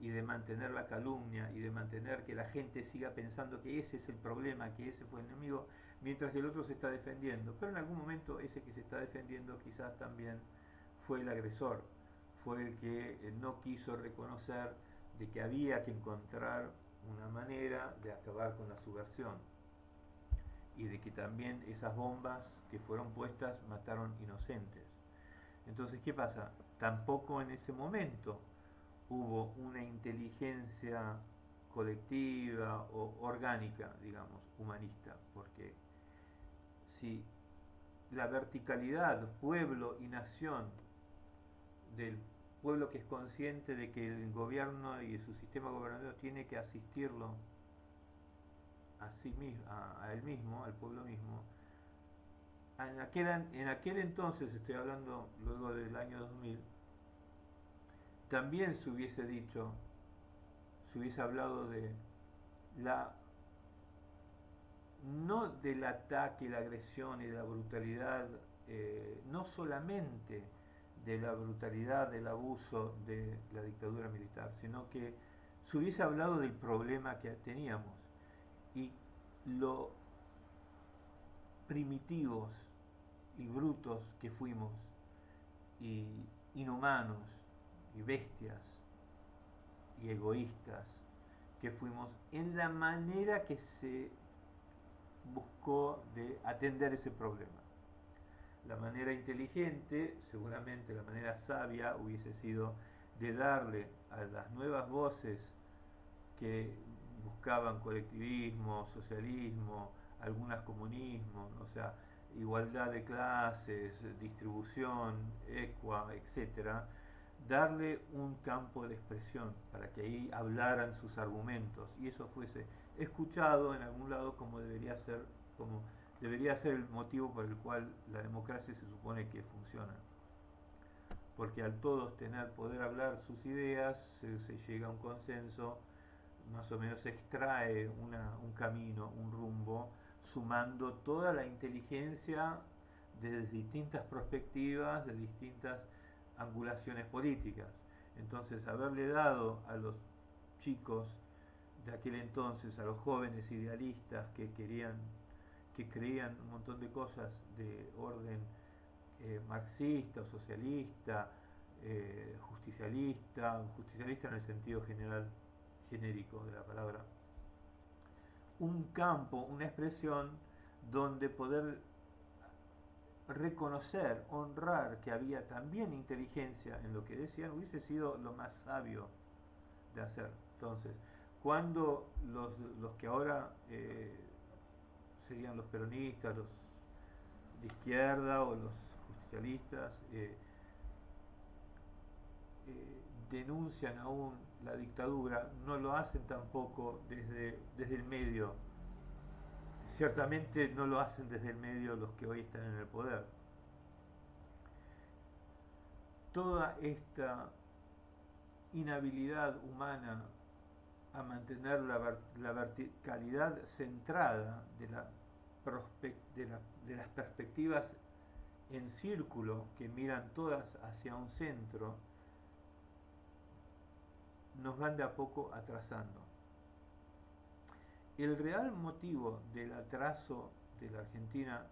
y de mantener la calumnia y de mantener que la gente siga pensando que ese es el problema, que ese fue el enemigo, mientras que el otro se está defendiendo. Pero en algún momento ese que se está defendiendo quizás también fue el agresor, fue el que no quiso reconocer de que había que encontrar una manera de acabar con la subversión y de que también esas bombas que fueron puestas mataron inocentes. Entonces, ¿qué pasa? Tampoco en ese momento hubo una inteligencia colectiva o orgánica, digamos, humanista, porque si la verticalidad, pueblo y nación del pueblo que es consciente de que el gobierno y su sistema gobernativo tiene que asistirlo a sí mismo, a él mismo, al pueblo mismo, en aquel entonces, estoy hablando luego del año 2000, también se hubiese dicho, se hubiese hablado de la, no del ataque, la agresión y la brutalidad, no solamente de la brutalidad, del abuso de la dictadura militar, sino que se hubiese hablado del problema que teníamos y lo primitivos y brutos que fuimos, y inhumanos y bestias y egoístas que fuimos en la manera que se buscó de atender ese problema. La manera inteligente, seguramente la manera sabia, hubiese sido de darle a las nuevas voces que buscaban colectivismo, socialismo, algunas comunismo, o sea, igualdad de clases, distribución, equa, etcétera, darle un campo de expresión para que ahí hablaran sus argumentos y eso fuese escuchado en algún lado como debería ser el motivo por el cual la democracia se supone que funciona. Porque al todos tener poder hablar sus ideas, se llega a un consenso, más o menos se extrae un camino, un rumbo, sumando toda la inteligencia de distintas perspectivas, de distintas angulaciones políticas. Entonces, haberle dado a los chicos de aquel entonces, a los jóvenes idealistas que creían un montón de cosas de orden marxista o socialista, justicialista en el sentido general, genérico de la palabra, un campo, una expresión donde poder reconocer, honrar que había también inteligencia en lo que decían, hubiese sido lo más sabio de hacer. Entonces, cuando los que ahora serían los peronistas, los de izquierda o los justicialistas, denuncian aún la dictadura, no lo hacen tampoco desde el medio. Ciertamente no lo hacen desde el medio los que hoy están en el poder. Toda esta inhabilidad humana a mantener la verticalidad centrada de las perspectivas en círculo que miran todas hacia un centro, nos van de a poco atrasando. El real motivo del atraso de la Argentina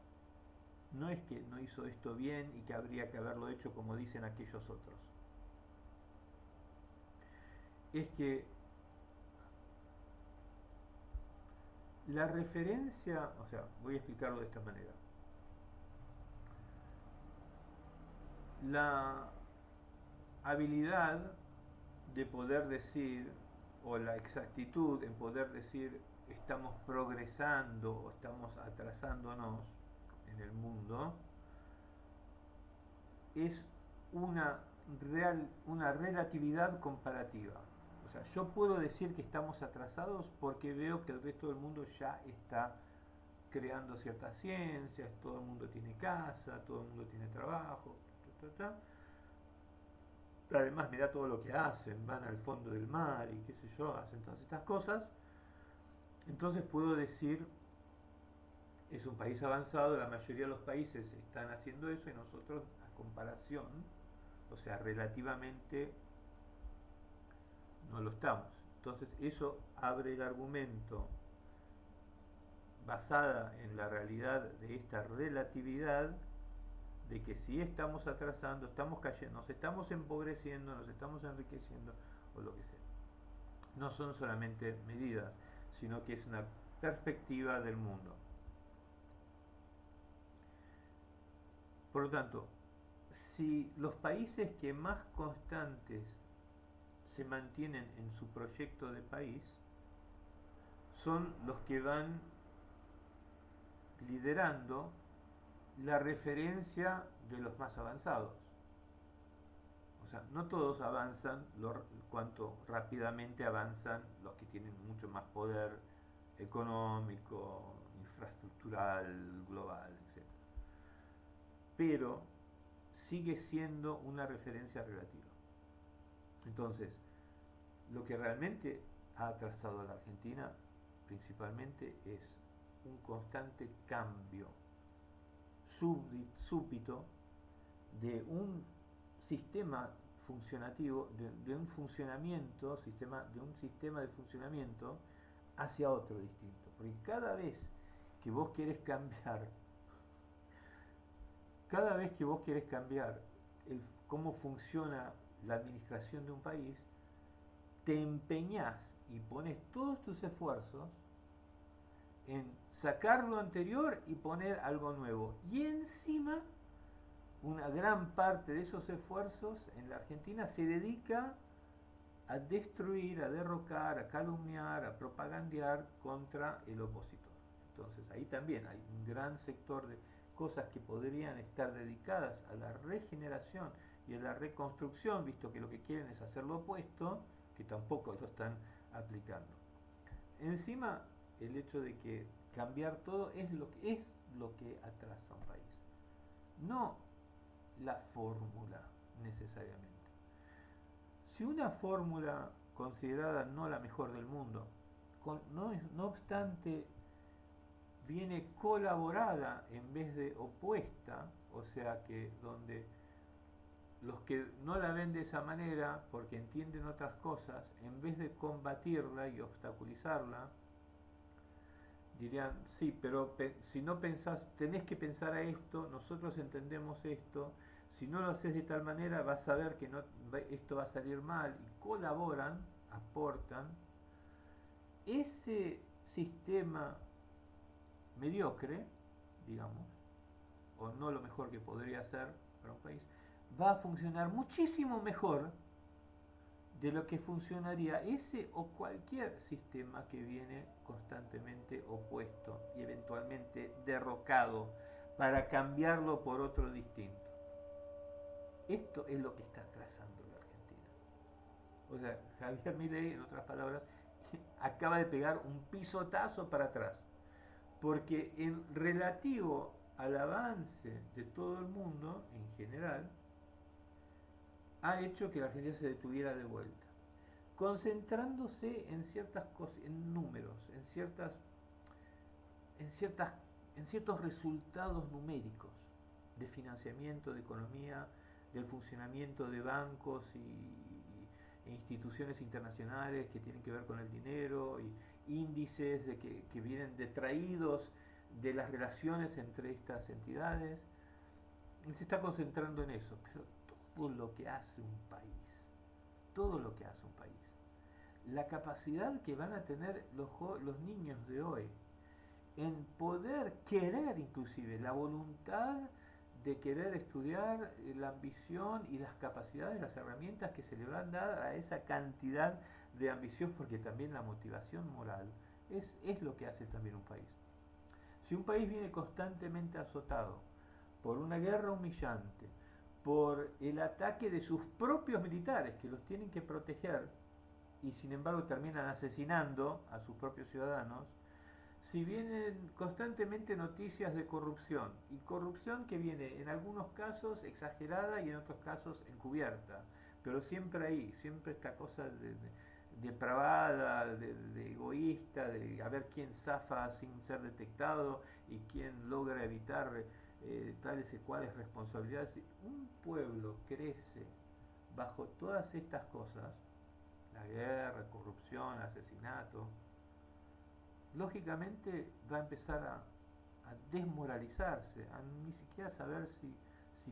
no es que no hizo esto bien y que habría que haberlo hecho como dicen aquellos otros. Es que la referencia, o sea, voy a explicarlo de esta manera. La habilidad de poder decir, o la exactitud en poder decir estamos progresando o estamos atrasándonos en el mundo, es una relatividad comparativa. O sea, yo puedo decir que estamos atrasados porque veo que el resto del mundo ya está creando ciertas ciencias, todo el mundo tiene casa, todo el mundo tiene trabajo, además mira todo lo que hacen, van al fondo del mar y qué sé yo, hacen todas estas cosas. Entonces puedo decir, es un país avanzado, la mayoría de los países están haciendo eso y nosotros, a comparación, o sea, relativamente, no lo estamos. Entonces eso abre el argumento basada en la realidad de esta relatividad de que si estamos atrasando, estamos cayendo, nos estamos empobreciendo, nos estamos enriqueciendo o lo que sea. No son solamente medidas, sino que es una perspectiva del mundo. Por lo tanto, si los países que más constantes se mantienen en su proyecto de país son los que van liderando la referencia de los más avanzados. O sea, no todos avanzan cuanto rápidamente avanzan los que tienen mucho más poder económico, infraestructural, global, etc. Pero sigue siendo una referencia relativa. Entonces, lo que realmente ha atrasado a la Argentina principalmente es un constante cambio súbito de un sistema funcionativo, de un funcionamiento, de un sistema de funcionamiento hacia otro distinto. Porque cada vez que vos querés cambiar, cómo funciona la administración de un país, te empeñás y pones todos tus esfuerzos en sacar lo anterior y poner algo nuevo. Y encima, una gran parte de esos esfuerzos en la Argentina se dedica a destruir, a derrocar, a calumniar, a propagandear contra el opositor. Entonces ahí también hay un gran sector de cosas que podrían estar dedicadas a la regeneración y a la reconstrucción, visto que lo que quieren es hacer lo opuesto, que tampoco lo están aplicando. Encima, el hecho de que cambiar todo es lo que atrasa a un país, no la fórmula necesariamente. Si una fórmula considerada no la mejor del mundo, no obstante viene colaborada en vez de opuesta, o sea que donde los que no la ven de esa manera porque entienden otras cosas, en vez de combatirla y obstaculizarla, dirían, sí, pero si no pensás, tenés que pensar a esto, nosotros entendemos esto, si no lo haces de tal manera vas a ver que no, esto va a salir mal, y colaboran, aportan. Ese sistema mediocre, digamos, o no lo mejor que podría ser para un país, va a funcionar muchísimo mejor de lo que funcionaría ese o cualquier sistema que viene constantemente opuesto y eventualmente derrocado para cambiarlo por otro distinto. Esto es lo que está trazando la Argentina. O sea, Javier Milei, en otras palabras, acaba de pegar un pisotazo para atrás, porque en relativo al avance de todo el mundo en general, ha hecho que la Argentina se detuviera de vuelta, concentrándose en ciertas cosas, en números, en ciertas, en ciertos resultados numéricos de financiamiento, de economía, del funcionamiento de bancos e instituciones internacionales que tienen que ver con el dinero, y índices que vienen detraídos de las relaciones entre estas entidades. Él se está concentrando en eso, pero todo lo que hace un país, todo lo que hace un país, la capacidad que van a tener los niños de hoy en poder querer, inclusive la voluntad de querer estudiar, la ambición y las capacidades, las herramientas que se le van a dar a esa cantidad de ambición, porque también la motivación moral es lo que hace también un país. Si un país viene constantemente azotado por una guerra humillante, por el ataque de sus propios militares que los tienen que proteger y sin embargo terminan asesinando a sus propios ciudadanos, si vienen constantemente noticias de corrupción, y corrupción que viene en algunos casos exagerada y en otros casos encubierta, pero siempre ahí, siempre esta cosa de depravada, de egoísta, de a ver quién zafa sin ser detectado y quién logra evitar tales y cuales responsabilidades. Un pueblo crece bajo todas estas cosas, la guerra, corrupción, asesinato, lógicamente va a empezar a desmoralizarse, a ni siquiera saber si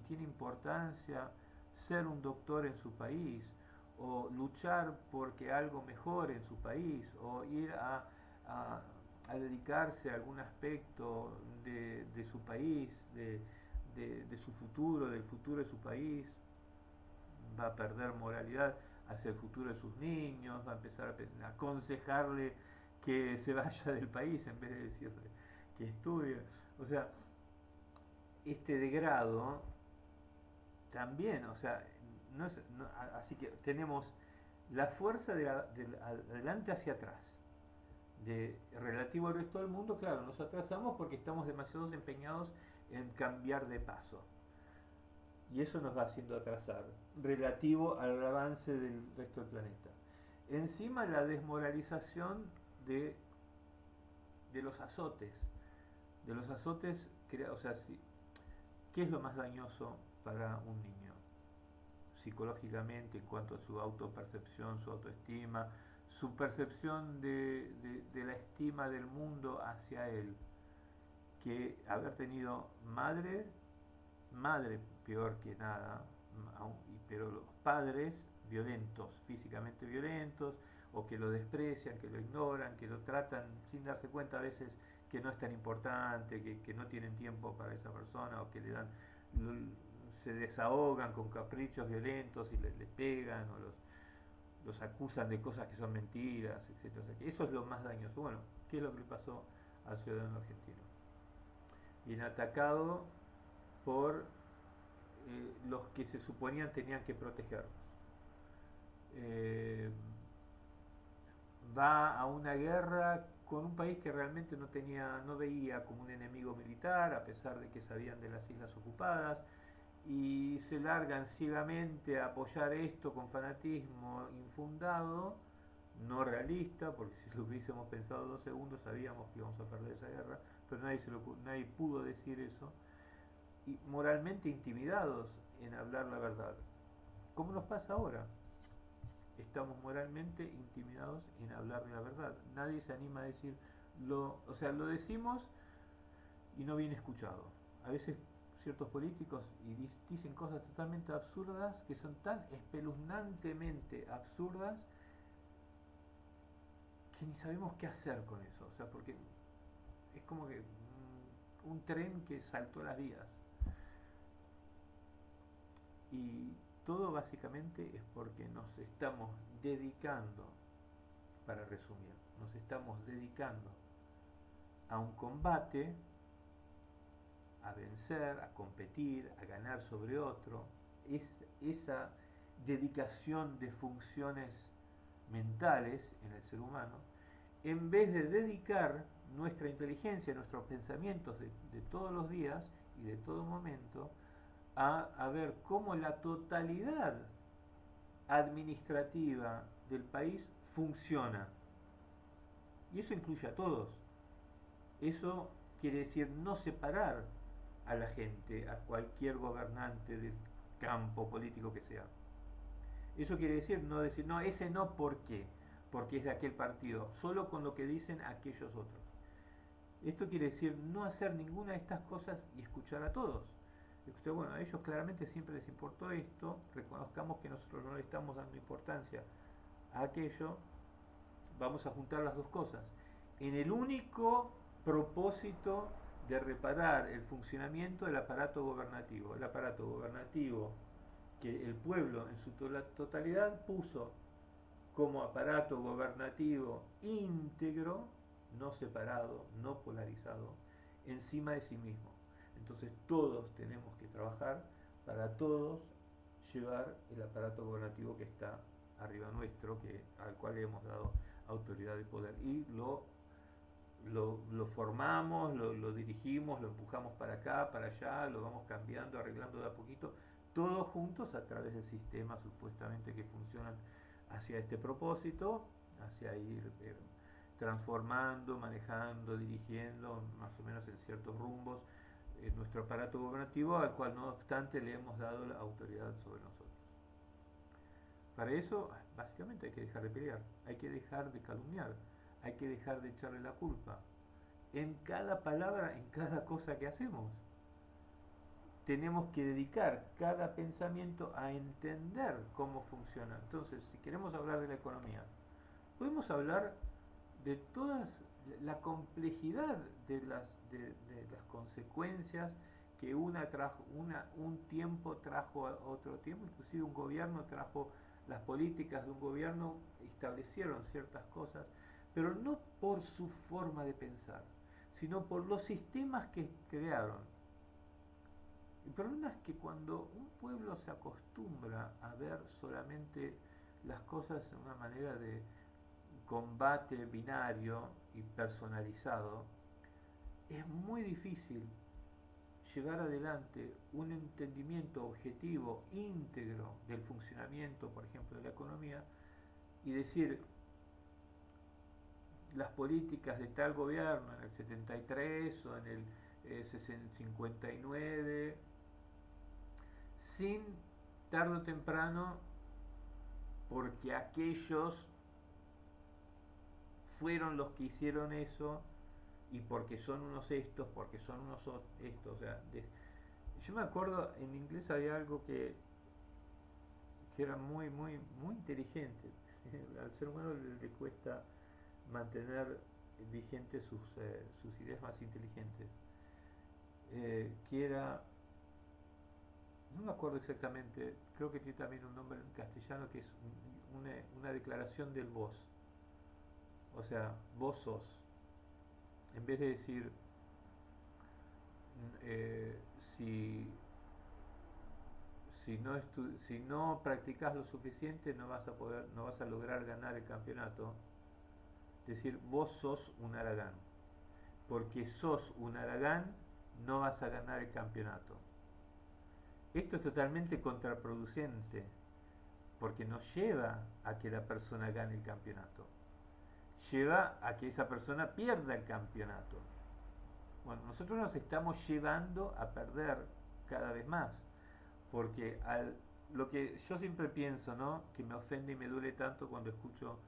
tiene importancia ser un doctor en su país, o luchar porque algo mejore en su país, o ir a dedicarse a algún aspecto de su país, de su futuro, del futuro de su país. Va a perder moralidad hacia el futuro de sus niños, va a empezar a aconsejarle que se vaya del país en vez de decirle que estudie. O sea, este degrado también, o sea, así que tenemos la fuerza de adelante hacia atrás, de relativo al resto del mundo. Claro, nos atrasamos porque estamos demasiado empeñados en cambiar de paso, y eso nos va haciendo atrasar relativo al avance del resto del planeta. Encima la desmoralización de, de los azotes, o sea, ¿qué es lo más dañoso para un niño? Psicológicamente, en cuanto a su autopercepción, su autoestima, su percepción de la estima del mundo hacia él, que haber tenido madre peor que nada, pero los padres violentos, físicamente violentos, o que lo desprecian, que lo ignoran, que lo tratan sin darse cuenta a veces que no es tan importante, que no tienen tiempo para esa persona, o que le dan, se desahogan con caprichos violentos y les pegan, o los acusan de cosas que son mentiras, etc. O sea, eso es lo más dañoso. Bueno, ¿qué es lo que le pasó al ciudadano argentino? bien atacado por los que se suponían tenían que protegernos. Eh, Va a una guerra con un país que realmente no veía como un enemigo militar, a pesar de que sabían de las islas ocupadas, y se largan ciegamente a apoyar esto con fanatismo infundado, no realista, porque si lo hubiésemos pensado 2 segundos sabíamos que íbamos a perder esa guerra, pero nadie pudo decir eso, y moralmente intimidados en hablar la verdad. ¿Cómo nos pasa ahora? Estamos moralmente intimidados en hablar de la verdad. Nadie se anima a decir o sea, lo decimos y no viene escuchado. A veces ciertos políticos dicen cosas totalmente absurdas, que son tan espeluznantemente absurdas que ni sabemos qué hacer con eso. O sea, porque es como que un tren que saltó las vías. Y todo básicamente es porque nos estamos dedicando, para resumir, nos estamos dedicando a un combate, a vencer, a competir, a ganar sobre otro. Esa dedicación de funciones mentales en el ser humano, en vez de dedicar nuestra inteligencia, nuestros pensamientos de todos los días y de todo momento a ver cómo la totalidad administrativa del país funciona. Y eso incluye a todos. Eso quiere decir no separar a la gente, a cualquier gobernante del campo político que sea. Eso quiere decir no decir, no, ese no, ¿por qué? Porque es de aquel partido, solo con lo que dicen aquellos otros. Esto quiere decir no hacer ninguna de estas cosas y escuchar a todos. Bueno, a ellos claramente siempre les importó esto, reconozcamos que nosotros no le estamos dando importancia a aquello, vamos a juntar las dos cosas. En el único propósito de reparar el funcionamiento del aparato gubernativo. El aparato gubernativo que el pueblo en su totalidad puso como aparato gubernativo íntegro, no separado, no polarizado, encima de sí mismo. Entonces todos tenemos que trabajar para todos llevar el aparato gubernativo que está arriba nuestro, al cual le hemos dado autoridad y poder, y lo formamos, lo dirigimos, lo empujamos para acá, para allá, lo vamos cambiando, arreglando de a poquito, todos juntos a través de sistemas supuestamente que funcionan hacia este propósito, hacia ir transformando, manejando, dirigiendo más o menos en ciertos rumbos nuestro aparato gubernativo, al cual no obstante le hemos dado la autoridad sobre nosotros. Para eso, básicamente hay que dejar de pelear, hay que dejar de calumniar, hay que dejar de echarle la culpa. En cada palabra, en cada cosa que hacemos, tenemos que dedicar cada pensamiento a entender cómo funciona. Entonces, si queremos hablar de la economía, podemos hablar de toda la complejidad de las consecuencias que un tiempo trajo a otro tiempo, inclusive un gobierno trajo las políticas de un gobierno, establecieron ciertas cosas, pero no por su forma de pensar, sino por los sistemas que crearon. El problema es que cuando un pueblo se acostumbra a ver solamente las cosas de una manera de combate binario y personalizado, es muy difícil llevar adelante un entendimiento objetivo, íntegro del funcionamiento, por ejemplo, de la economía, y decir las políticas de tal gobierno en el 73 o en el 59, sin tarde o temprano, porque aquellos fueron los que hicieron eso y porque son unos estos, porque son unos estos. O sea, yo me acuerdo, en inglés había algo que era muy, muy, muy inteligente. Al ser humano le cuesta mantener vigentes sus ideas más inteligentes. Que era, no me acuerdo exactamente, creo que tiene también un nombre en castellano, que es una declaración del vos. O sea, vos sos. En vez de decir eh, si, si no practicas lo suficiente no vas a poder, no vas a lograr ganar el campeonato. Es decir, vos sos un Aragán. Porque sos un Aragán no vas a ganar el campeonato. Esto es totalmente contraproducente porque no lleva a que la persona gane el campeonato. Lleva a que esa persona pierda el campeonato. Bueno, nosotros nos estamos llevando a perder cada vez más. Porque lo que yo siempre pienso, ¿no? Que me ofende y me duele tanto cuando escucho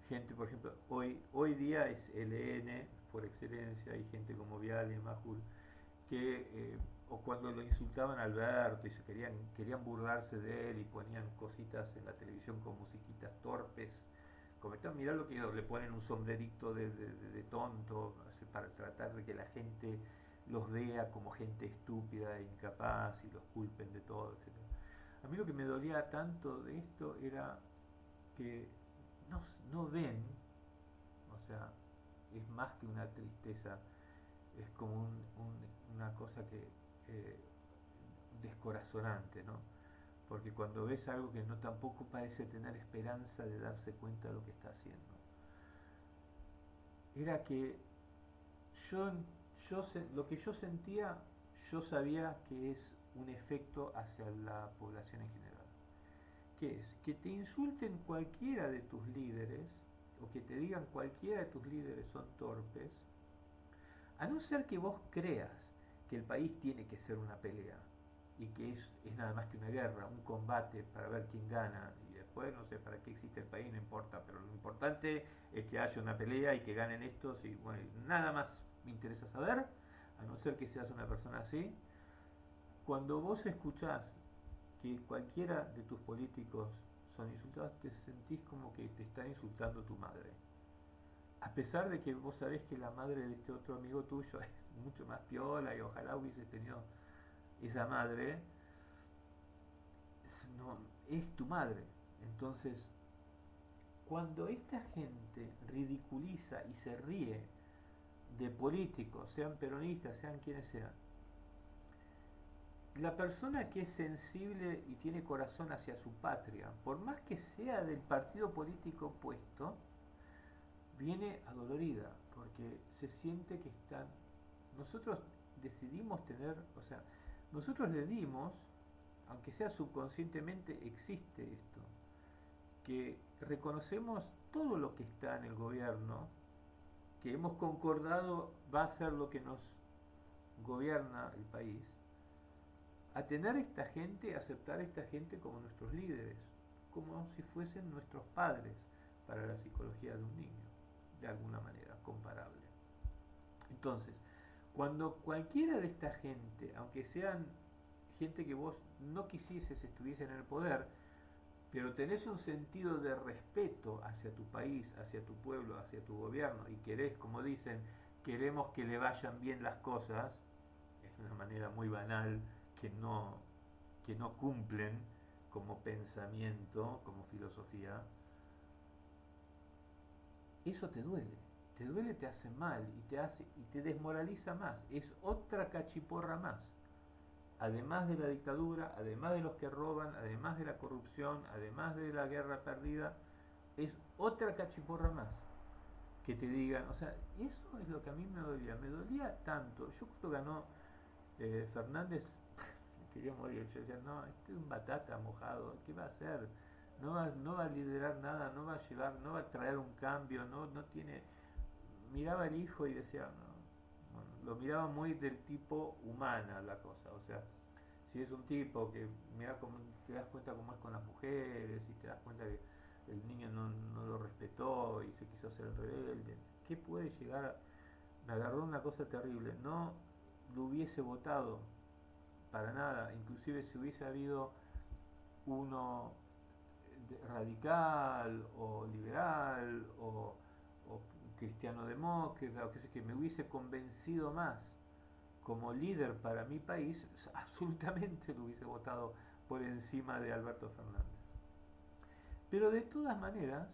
gente, por ejemplo, hoy día es LN por excelencia, hay gente como Vial y Majul, o cuando lo insultaban a Alberto y querían burlarse de él y ponían cositas en la televisión con musiquitas torpes, mirá lo que le ponen un sombrerito de tonto para tratar de que la gente los vea como gente estúpida e incapaz y los culpen de todo, etcétera. A mí lo que me dolía tanto de esto era que no, no ven, o sea, es más que una tristeza, es como una cosa que descorazonante, ¿no? Porque cuando ves algo que no tampoco parece tener esperanza de darse cuenta de lo que está haciendo, era que yo, lo que yo sentía, yo sabía que es un efecto hacia la población en general. ¿Qué es? Que te insulten cualquiera de tus líderes, o que te digan cualquiera de tus líderes son torpes, a no ser que vos creas que el país tiene que ser una pelea y que es nada más que una guerra, un combate para ver quién gana y después no sé para qué existe el país, no importa, pero lo importante es que haya una pelea y que ganen estos y bueno, nada más me interesa saber, a no ser que seas una persona así. Cuando vos escuchás que cualquiera de tus políticos son insultados, te sentís como que te está insultando tu madre. A pesar de que vos sabés que la madre de este otro amigo tuyo es mucho más piola y ojalá hubieses tenido esa madre, no, es tu madre. Entonces, cuando esta gente ridiculiza y se ríe de políticos, sean peronistas, sean quienes sean, la persona que es sensible y tiene corazón hacia su patria, por más que sea del partido político opuesto, viene adolorida, porque se siente que están... Nosotros decidimos tener, o sea, nosotros le dimos, aunque sea subconscientemente, existe esto, que reconocemos todo lo que está en el gobierno, que hemos concordado va a ser lo que nos gobierna el país, a tener esta gente, aceptar a esta gente como nuestros líderes, como si fuesen nuestros padres para la psicología de un niño, de alguna manera comparable. Entonces, cuando cualquiera de esta gente, aunque sean gente que vos no quisieses estuviesen en el poder, pero tenés un sentido de respeto hacia tu país, hacia tu pueblo, hacia tu gobierno, y querés, como dicen, queremos que le vayan bien las cosas, es una manera muy banal que no cumplen como pensamiento, como filosofía, eso te duele, te hace mal y te desmoraliza más, es otra cachiporra más. Además de la dictadura, además de los que roban, además de la corrupción, además de la guerra perdida, es otra cachiporra más que te digan, o sea, eso es lo que a mí me dolía tanto. Yo cuando ganó Fernández, quería morir, yo decía, no, este es un batata mojado, ¿qué va a hacer? No va a liderar nada, no va a llevar, no va a traer un cambio, no tiene... Miraba al hijo y decía, no, bueno, lo miraba muy del tipo humana la cosa, o sea, si es un tipo que mira cómo te das cuenta cómo es con las mujeres y te das cuenta que el niño no lo respetó y se quiso hacer el rebelde, ¿qué puede llegar a... Me agarró una cosa terrible, no lo hubiese votado para nada, inclusive si hubiese habido uno radical o liberal o cristiano demócrata o qué sé, que me hubiese convencido más como líder para mi país, absolutamente lo hubiese votado por encima de Alberto Fernández. Pero de todas maneras,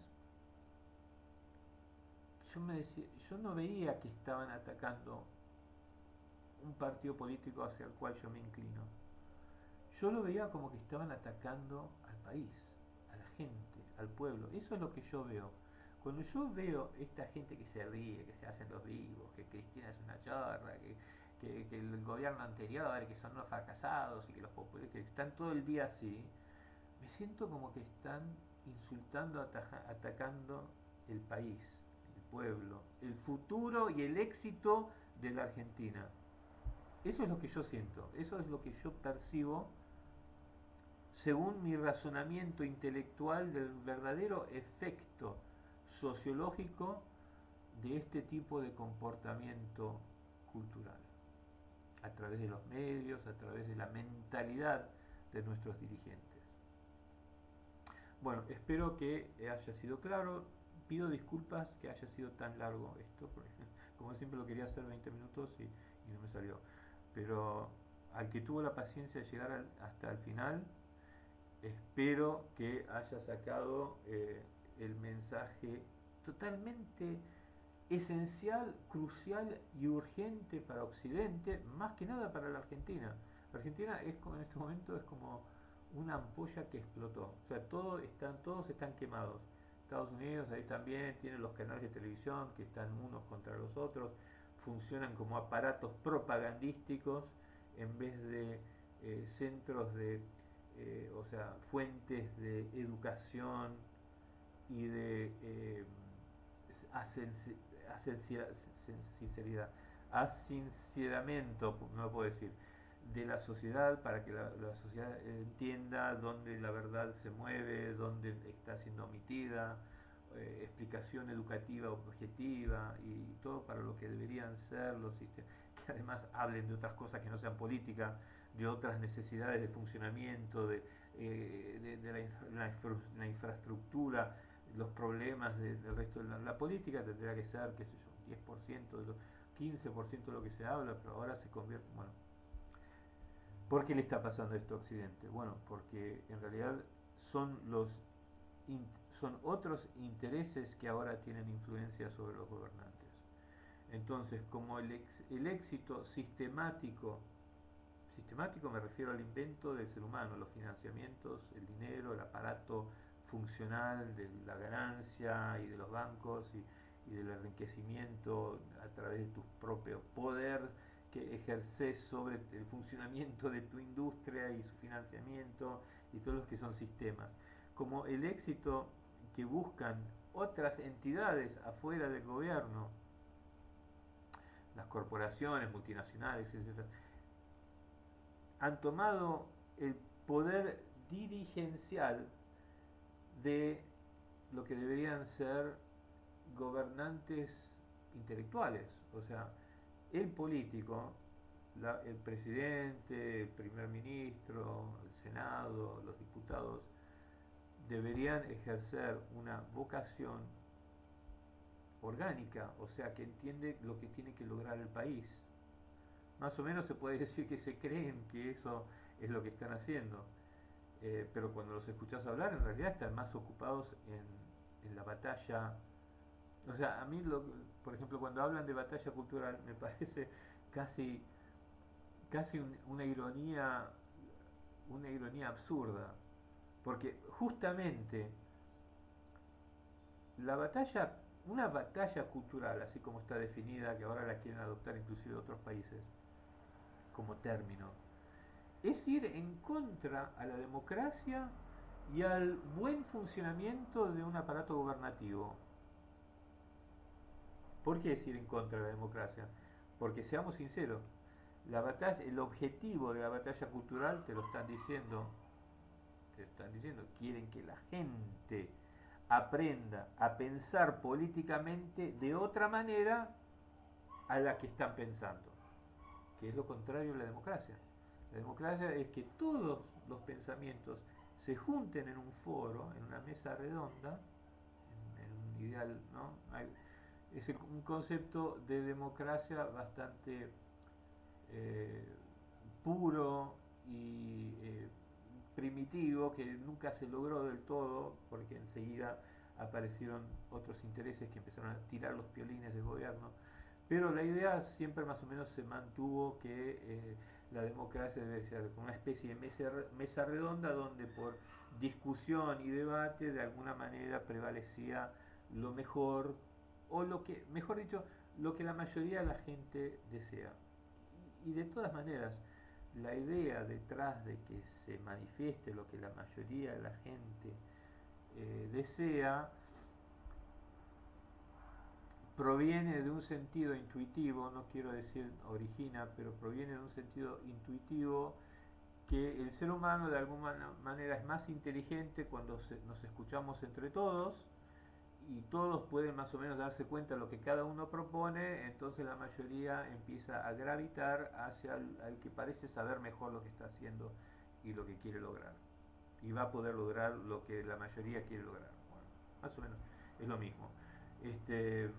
yo no veía que estaban atacando un partido político hacia el cual yo me inclino. Yo lo veía como que estaban atacando al país, a la gente, al pueblo. Eso es lo que yo veo. Cuando yo veo esta gente que se ríe, que se hacen los vivos, que Cristina es una chorra, que el gobierno anterior, que son unos fracasados y que los populares que están todo el día así, me siento como que están insultando, atacando el país, el pueblo, el futuro y el éxito de la Argentina. Eso es lo que yo siento, eso es lo que yo percibo según mi razonamiento intelectual del verdadero efecto sociológico de este tipo de comportamiento cultural, a través de los medios, a través de la mentalidad de nuestros dirigentes. Bueno, espero que haya sido claro. Pido disculpas que haya sido tan largo esto, porque como siempre lo quería hacer 20 minutos y no me salió. Pero al que tuvo la paciencia de llegar hasta el final, espero que haya sacado el mensaje totalmente esencial, crucial y urgente para Occidente, más que nada para la Argentina. La Argentina es en este momento es como una ampolla que explotó. O sea, todos están quemados. Estados Unidos ahí también tiene los canales de televisión que están unos contra los otros, funcionan como aparatos propagandísticos en vez de centros de, o sea, fuentes de educación y de sinceridad, asinceramiento, no lo puedo decir, de la sociedad para que la sociedad entienda dónde la verdad se mueve, dónde está siendo omitida, explicación educativa objetiva y todo para lo que deberían ser los sistemas, que además hablen de otras cosas que no sean política, de otras necesidades de funcionamiento, la infraestructura, los problemas del resto de la política tendría que ser, qué sé yo, 10% de lo, 15% de lo que se habla, pero ahora se convierte, bueno. ¿Por qué le está pasando esto a Occidente? Bueno, porque en realidad son son otros intereses que ahora tienen influencia sobre los gobernantes. Entonces, como el éxito sistemático me refiero al invento del ser humano, los financiamientos, el dinero, el aparato funcional de la ganancia y de los bancos y del enriquecimiento a través de tu propio poder que ejerces sobre el funcionamiento de tu industria y su financiamiento y todos los que son sistemas. Como el éxito que buscan otras entidades afuera del gobierno, las corporaciones multinacionales, etc., han tomado el poder dirigencial de lo que deberían ser gobernantes intelectuales. O sea, el político, el presidente, el primer ministro, el Senado, los diputados, deberían ejercer una vocación orgánica, o sea, que entiende lo que tiene que lograr el país. Más o menos se puede decir que se creen que eso es lo que están haciendo, pero cuando los escuchás hablar, en realidad están más ocupados en la batalla. O sea, a mí, por ejemplo, cuando hablan de batalla cultural, me parece casi, casi una ironía absurda, porque justamente la batalla, una batalla cultural, así como está definida, que ahora la quieren adoptar inclusive otros países como término, es ir en contra a la democracia y al buen funcionamiento de un aparato gubernativo. ¿Por qué es ir en contra de la democracia? Porque seamos sinceros, la batalla, el objetivo de la batalla cultural te están diciendo, quieren que la gente aprenda a pensar políticamente de otra manera a la que están pensando, que es lo contrario de la democracia. La democracia es que todos los pensamientos se junten en un foro, en una mesa redonda, en un ideal, ¿no? Es un concepto de democracia bastante puro y primitivo, que nunca se logró del todo, porque enseguida aparecieron otros intereses que empezaron a tirar los piolines del gobierno, Pero la idea siempre más o menos se mantuvo que la democracia debe ser como una especie de mesa redonda donde por discusión y debate de alguna manera prevalecía lo mejor, o lo que, mejor dicho, lo que la mayoría de la gente desea. Y de todas maneras, la idea detrás de que se manifieste lo que la mayoría de la gente desea proviene de un sentido intuitivo, no quiero decir origina, pero proviene de un sentido intuitivo, que el ser humano de alguna manera es más inteligente cuando nos escuchamos entre todos y todos pueden más o menos darse cuenta de lo que cada uno propone, entonces la mayoría empieza a gravitar hacia al que parece saber mejor lo que está haciendo y lo que quiere lograr. Y va a poder lograr lo que la mayoría quiere lograr. Bueno, más o menos es lo mismo. Este,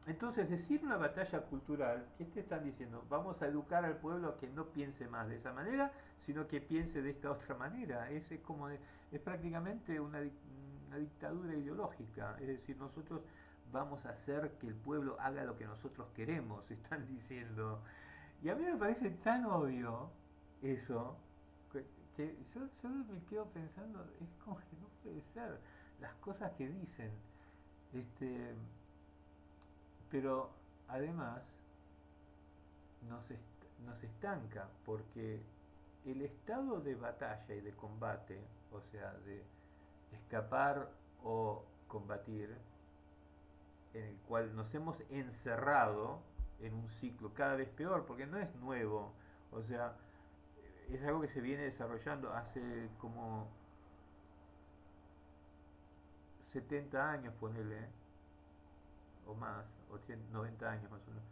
entonces, decir una batalla cultural, ¿qué te están diciendo? Vamos a educar al pueblo a que no piense más de esa manera, sino que piense de esta otra manera. Es como es prácticamente una dictadura ideológica. Es decir, nosotros vamos a hacer que el pueblo haga lo que nosotros queremos, están diciendo. Y a mí me parece tan obvio eso, que yo me quedo pensando, es como que no puede ser las cosas que dicen. Este, pero además nos, nos estanca porque el estado de batalla y de combate, o sea, de escapar o combatir, en el cual nos hemos encerrado en un ciclo cada vez peor, porque no es nuevo, o sea, es algo que se viene desarrollando hace como 70 años, ponele, o más, 80, 90 años más o menos.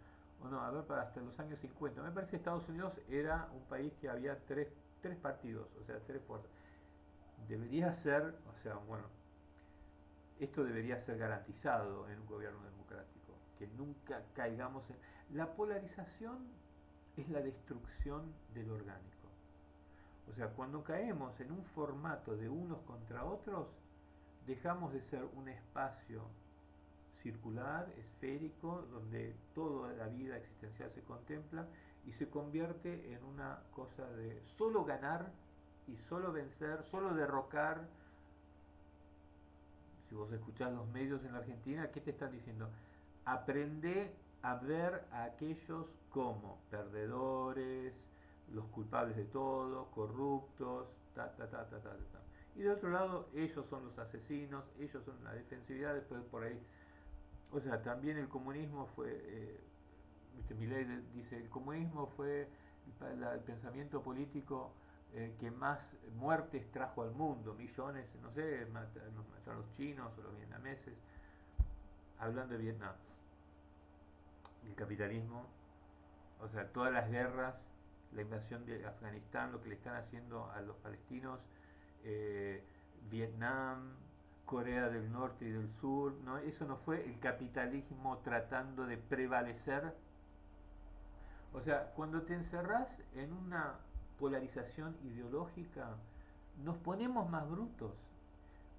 O no, a ver, para hasta los años 50. Me parece que Estados Unidos era un país que había tres partidos, o sea, tres fuerzas. Debería ser, o sea, bueno, esto debería ser garantizado en un gobierno democrático, que nunca caigamos en... La polarización es la destrucción del orgánico. O sea, cuando caemos en un formato de unos contra otros, dejamos de ser un espacio circular, esférico, donde toda la vida existencial se contempla y se convierte en una cosa de solo ganar y solo vencer, solo derrocar. Si vos escuchás los medios en la Argentina, ¿qué te están diciendo? Aprende a ver a aquellos como perdedores, los culpables de todo, corruptos, ta, ta, ta, ta, ta, ta. Y de otro lado, ellos son los asesinos, ellos son la defensividad, después por ahí. O sea, también el comunismo fue, Milei dice, el comunismo fue el pensamiento político que más muertes trajo al mundo, millones, no sé, nos mataron los chinos o los vietnameses, hablando de Vietnam. El capitalismo, o sea, todas las guerras, la invasión de Afganistán, lo que le están haciendo a los palestinos, eh, Vietnam, Corea del Norte y del Sur, ¿no? Eso no fue el capitalismo tratando de prevalecer. O sea, cuando te encerrás en una polarización ideológica, nos ponemos más brutos.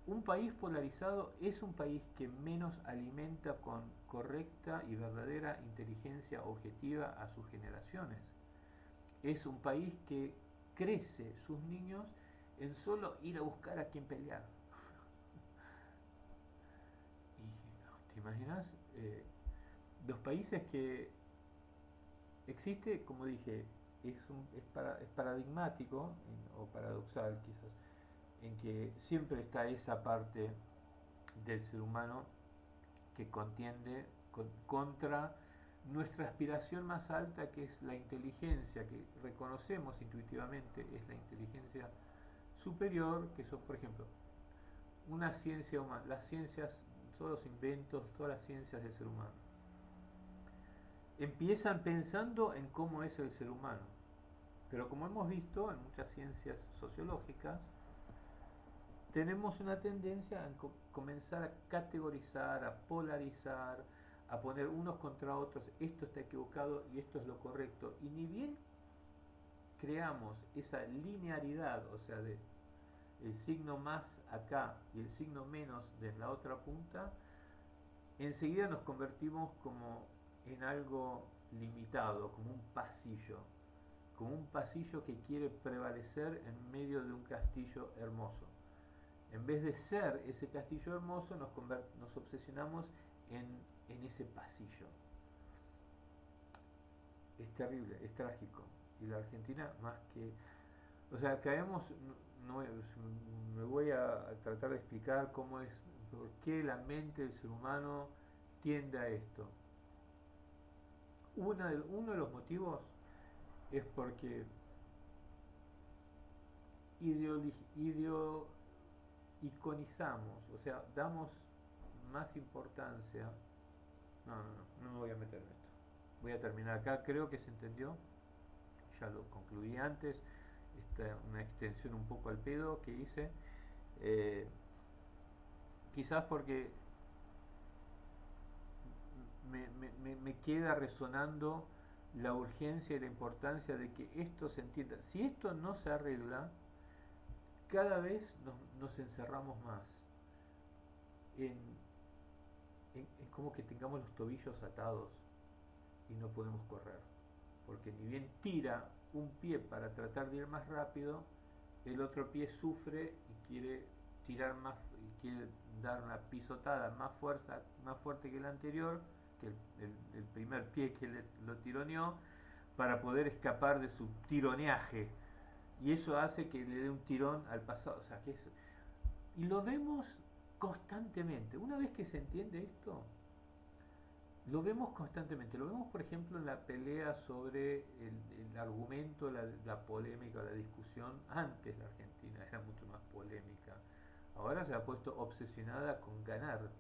Un país polarizado es un país que menos alimenta con correcta y verdadera inteligencia objetiva a sus generaciones. Es un país que crece sus niños en solo ir a buscar a quien pelear. Y te imaginas, los países que existe, como dije, es paradigmático o paradoxal quizás, en que siempre está esa parte del ser humano que contiende contra nuestra aspiración más alta, que es la inteligencia, que reconocemos intuitivamente es la inteligencia superior, que son, por ejemplo, una ciencia humana, las ciencias, todos los inventos, todas las ciencias del ser humano. Empiezan pensando en cómo es el ser humano, pero como hemos visto en muchas ciencias sociológicas, tenemos una tendencia a comenzar a categorizar, a polarizar, a poner unos contra otros, esto está equivocado y esto es lo correcto. Y ni bien creamos esa linearidad, o sea, de el signo más acá y el signo menos de la otra punta, enseguida nos convertimos como en algo limitado, como un pasillo que quiere prevalecer en medio de un castillo hermoso. En vez de ser ese castillo hermoso, nos obsesionamos en ese pasillo. Es terrible, es trágico. Y la Argentina más que... O sea, caemos... No, me voy a tratar de explicar cómo es, por qué la mente del ser humano tiende a esto. Uno de los motivos es porque iconizamos, o sea, damos más importancia. No me voy a meter en esto. Voy a terminar acá, creo que se entendió, ya lo concluí antes, una extensión un poco al pedo que hice, eh, quizás porque me queda resonando la urgencia y la importancia de que esto se entienda. Si esto no se arregla, cada vez nos encerramos más en, es como que tengamos los tobillos atados y no podemos correr. Porque ni bien tira un pie para tratar de ir más rápido, el otro pie sufre y quiere tirar más, y quiere dar una pisotada más fuerte que el anterior, que el primer pie que lo tironeó, para poder escapar de su tironeaje. Y eso hace que le dé un tirón al pasado. O sea, y lo vemos constantemente. Una vez que se entiende esto, lo vemos constantemente. Lo vemos, por ejemplo, en la pelea sobre el argumento, la polémica, la discusión. Antes la Argentina era mucho más polémica. Ahora se ha puesto obsesionada con ganar.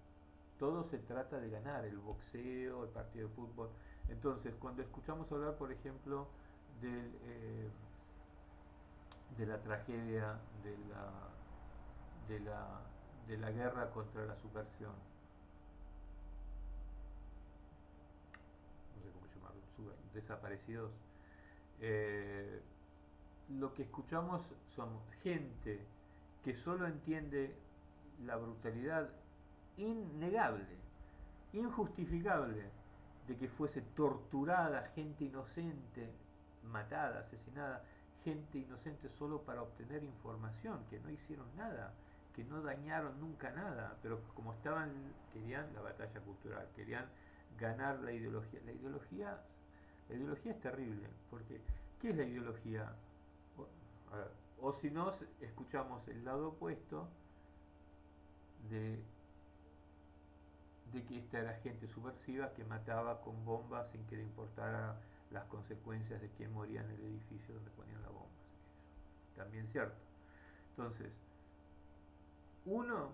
Todo se trata de ganar, el boxeo, el partido de fútbol. Entonces, cuando escuchamos hablar, por ejemplo, de la tragedia de la, de la guerra contra la subversión, no sé cómo llamarlo, desaparecidos, eh, lo que escuchamos son gente que solo entiende la brutalidad innegable, injustificable, de que fuese torturada gente inocente, matada, asesinada, gente inocente solo para obtener información, que no hicieron nada, que no dañaron nunca nada, pero como querían la batalla cultural, querían ganar la ideología. La ideología es terrible, porque ¿qué es la ideología? A ver, o si no, escuchamos el lado opuesto de, de que esta era gente subversiva que mataba con bombas sin que le importara las consecuencias de quién moría en el edificio donde ponían la bomba. También cierto. Entonces, uno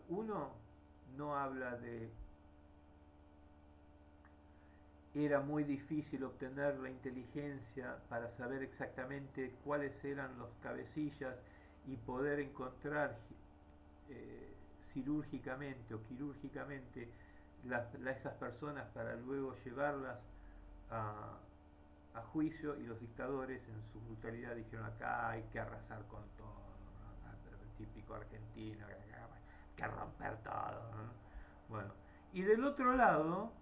uno no habla de era muy difícil obtener la inteligencia para saber exactamente cuáles eran los cabecillas y poder encontrar cirúrgicamente o quirúrgicamente esas personas para luego llevarlas a, a juicio, y los dictadores en su brutalidad dijeron acá hay que arrasar con todo, ¿no? El típico argentino, que romper todo, ¿no? Bueno, y del otro lado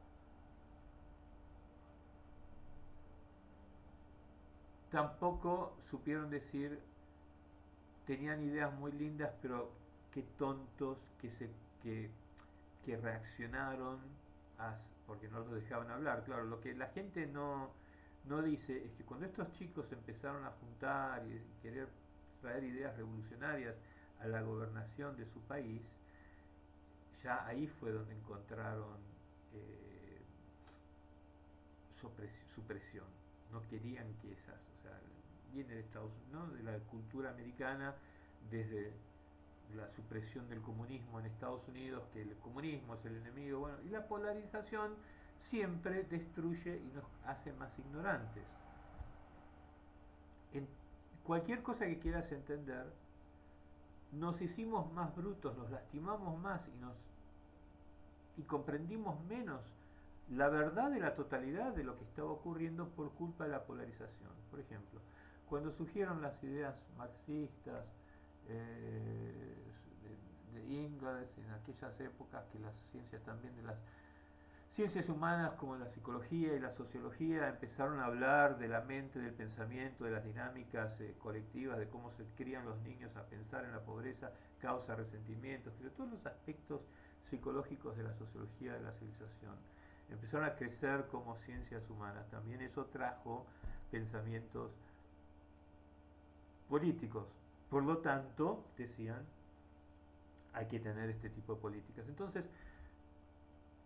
tampoco supieron decir, tenían ideas muy lindas, pero qué tontos que reaccionaron porque no los dejaban hablar. Claro, lo que la gente no dice es que cuando estos chicos empezaron a juntar y querer traer ideas revolucionarias a la gobernación de su país, ya ahí fue donde encontraron supresión. No querían que o sea, viene de Estados Unidos, ¿no? De la cultura americana, desde la supresión del comunismo en Estados Unidos, que el comunismo es el enemigo, bueno, y la polarización siempre destruye y nos hace más ignorantes. En cualquier cosa que quieras entender, nos hicimos más brutos, nos lastimamos más y comprendimos menos la verdad de la totalidad de lo que estaba ocurriendo por culpa de la polarización. Por ejemplo, cuando surgieron las ideas marxistas de Engels, en aquellas épocas que las ciencias también ciencias humanas como la psicología y la sociología empezaron a hablar de la mente, del pensamiento, de las dinámicas colectivas, de cómo se crían los niños a pensar en la pobreza, causa resentimientos, de todos los aspectos psicológicos de la sociología de la civilización. Empezaron a crecer como ciencias humanas. También eso trajo pensamientos políticos. Por lo tanto, decían, hay que tener este tipo de políticas. Entonces,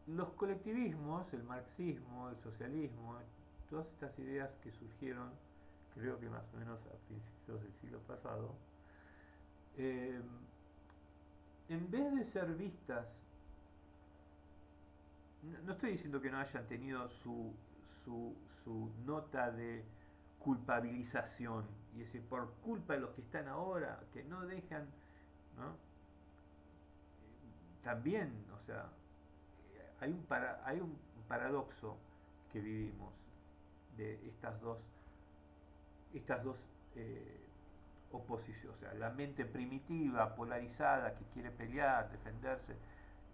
los colectivismos, el marxismo, el socialismo, todas estas ideas que surgieron, creo que más o menos a principios del siglo pasado, eh, en vez de ser vistas, no estoy diciendo que no hayan tenido su nota de culpabilización, y es decir, por culpa de los que están ahora, que no dejan, ¿no? También, o sea, hay un paradoxo que vivimos de estas dos oposiciones, o sea, la mente primitiva, polarizada, que quiere pelear, defenderse,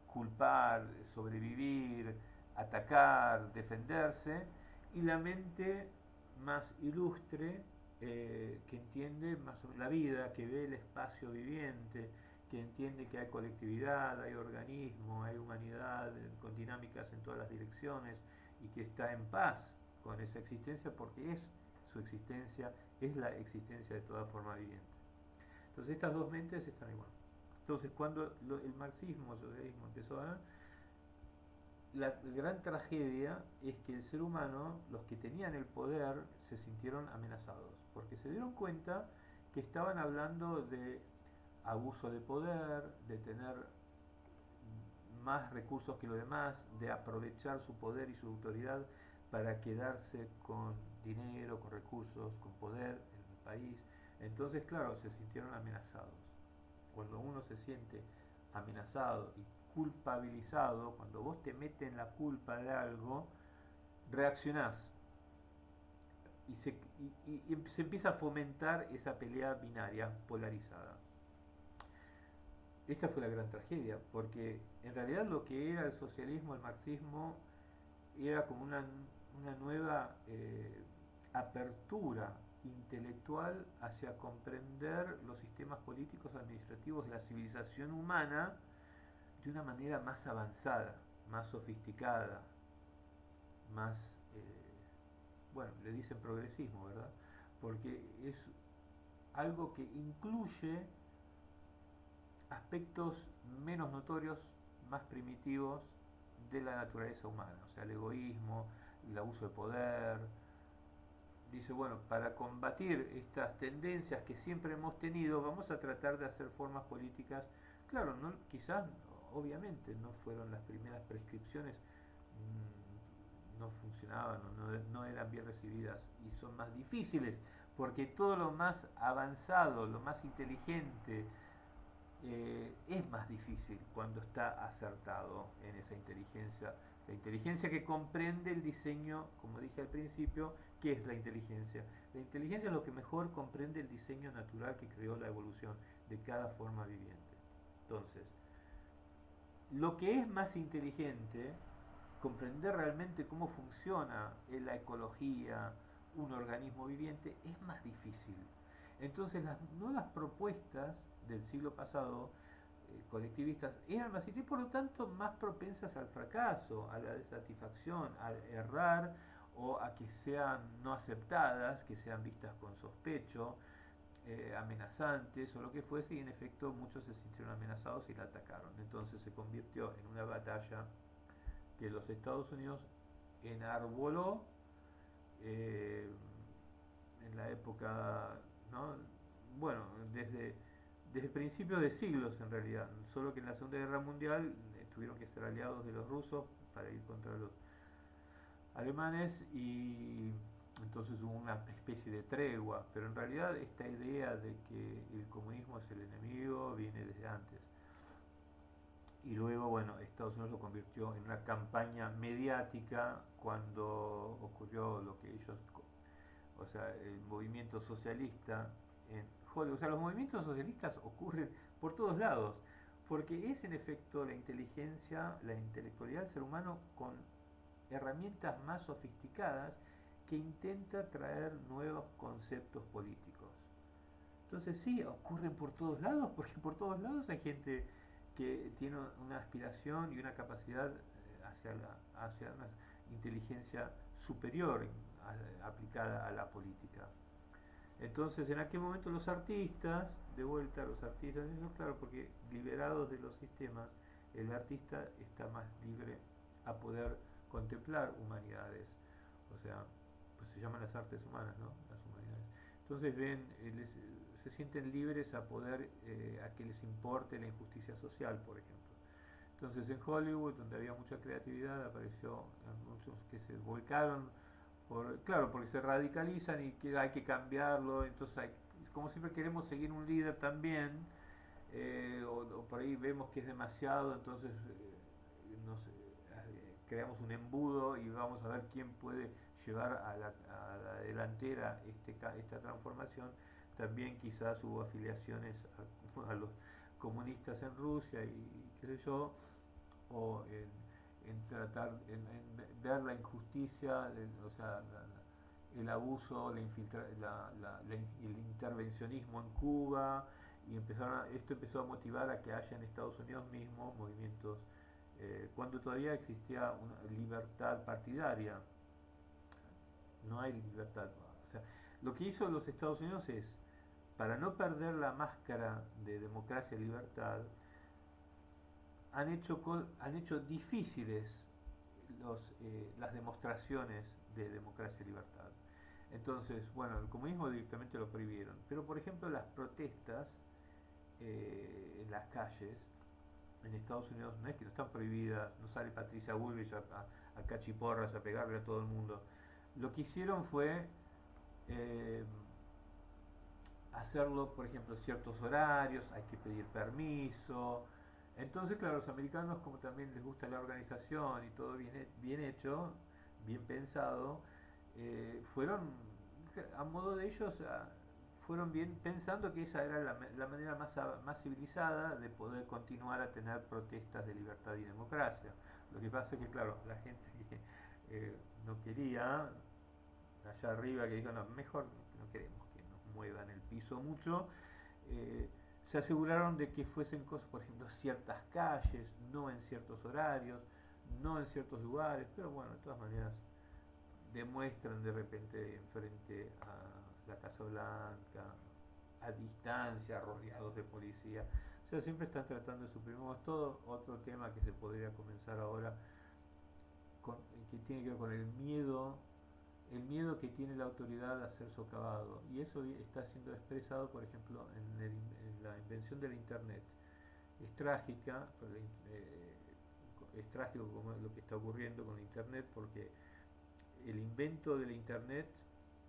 culpar, sobrevivir, atacar, defenderse, y la mente más ilustre, que entiende más o menos la vida, que ve el espacio viviente, que entiende que hay colectividad, hay organismo, hay humanidad con dinámicas en todas las direcciones, y que está en paz con esa existencia porque es su existencia, es la existencia de toda forma viviente. Entonces estas dos mentes están igual. Entonces cuando el marxismo, el socialismo empezó a... La gran tragedia es que el ser humano, los que tenían el poder, se sintieron amenazados, porque se dieron cuenta que estaban hablando de abuso de poder, de tener más recursos que los demás, de aprovechar su poder y su autoridad para quedarse con dinero, con recursos, con poder en el país. Entonces, claro, se sintieron amenazados. Cuando uno se siente amenazado y culpabilizado, cuando vos te metes en la culpa de algo, reaccionás y se empieza a fomentar esa pelea binaria, polarizada. Esta fue la gran tragedia, porque en realidad lo que era el socialismo, el marxismo, era como una nueva apertura intelectual hacia comprender los sistemas políticos administrativos de la civilización humana de una manera más avanzada, más sofisticada, más, bueno, le dicen progresismo, ¿verdad? Porque es algo que incluye aspectos menos notorios, más primitivos de la naturaleza humana, o sea, el egoísmo, el abuso de poder. Dice, bueno, para combatir estas tendencias que siempre hemos tenido, vamos a tratar de hacer formas políticas. Claro, no, quizás, obviamente, no fueron las primeras prescripciones, no funcionaban, no eran bien recibidas y son más difíciles, porque todo lo más avanzado, lo más inteligente, es más difícil cuando está acertado en esa inteligencia. La inteligencia que comprende el diseño, como dije al principio, ¿qué es la inteligencia? La inteligencia es lo que mejor comprende el diseño natural que creó la evolución de cada forma viviente. Entonces, lo que es más inteligente, comprender realmente cómo funciona la ecología, un organismo viviente, es más difícil. Entonces las nuevas propuestas del siglo pasado, colectivistas, eran más y por lo tanto más propensas al fracaso, a la desatisfacción, a errar o a que sean no aceptadas, que sean vistas con sospecho, amenazantes o lo que fuese, y en efecto muchos se sintieron amenazados y la atacaron. Entonces se convirtió en una batalla que los Estados Unidos enarboló eh, en la época, ¿no? Bueno, desde principios de siglos en realidad, solo que en la Segunda Guerra Mundial tuvieron que ser aliados de los rusos para ir contra los alemanes, y entonces hubo una especie de tregua, pero en realidad esta idea de que el comunismo es el enemigo viene desde antes. Y luego, bueno, Estados Unidos lo convirtió en una campaña mediática cuando ocurrió lo que ellos, o sea, el movimiento socialista en Hollywood. O sea, los movimientos socialistas ocurren por todos lados, porque es en efecto la inteligencia, la intelectualidad del ser humano con herramientas más sofisticadas que intenta traer nuevos conceptos políticos. Entonces sí, ocurren por todos lados, porque por todos lados hay gente que tiene una aspiración y una capacidad hacia una inteligencia superior aplicada a la política. Entonces, en aquel momento los artistas, de vuelta los artistas, eso claro, porque liberados de los sistemas, el artista está más libre a poder contemplar humanidades. O sea, pues se llaman las artes humanas, ¿no? Las humanidades. Entonces se sienten libres a poder, a que les importe la injusticia social, por ejemplo. Entonces en Hollywood, donde había mucha creatividad, apareció muchos que se volcaron claro, porque se radicalizan y que hay que cambiarlo, entonces como siempre queremos seguir un líder también, o por ahí vemos que es demasiado, entonces creamos un embudo y vamos a ver quién puede llevar a la delantera esta transformación. También quizás hubo afiliaciones a los comunistas en Rusia y qué sé yo, o en tratar, en ver la injusticia, o sea, el abuso, el intervencionismo en Cuba, y esto empezó a motivar a que haya en Estados Unidos mismos movimientos, cuando todavía existía una libertad partidaria, no hay libertad. O sea, lo que hizo los Estados Unidos es, para no perder la máscara de democracia y libertad, han hecho difíciles las demostraciones de democracia y libertad. Entonces, bueno, el comunismo directamente lo prohibieron, pero por ejemplo las protestas en las calles en Estados Unidos no es que no están prohibidas, no sale Patricia Bullrich a cachiporras a pegarle a todo el mundo. Lo que hicieron fue eh, hacerlo, por ejemplo, ciertos horarios, hay que pedir permiso. Entonces, claro, los americanos, como también les gusta la organización y todo bien hecho, bien pensado, fueron, a modo de ellos, fueron bien pensando que esa era la manera más civilizada de poder continuar a tener protestas de libertad y democracia. Lo que pasa es que, claro, la gente que no quería, allá arriba, que dijo, no, mejor no queremos que nos muevan el piso mucho, eh, se aseguraron de que fuesen cosas, por ejemplo, ciertas calles, no en ciertos horarios, no en ciertos lugares, pero bueno, de todas maneras demuestran de repente frente a la Casa Blanca, a distancia, rodeados de policía. O sea, siempre están tratando de suprimir. Todo otro tema que se podría comenzar ahora, que tiene que ver con el miedo que tiene la autoridad a ser socavado. Y eso está siendo expresado, por ejemplo, en la invención del Internet. Es trágica, es trágico como lo que está ocurriendo con el Internet, porque el invento del Internet,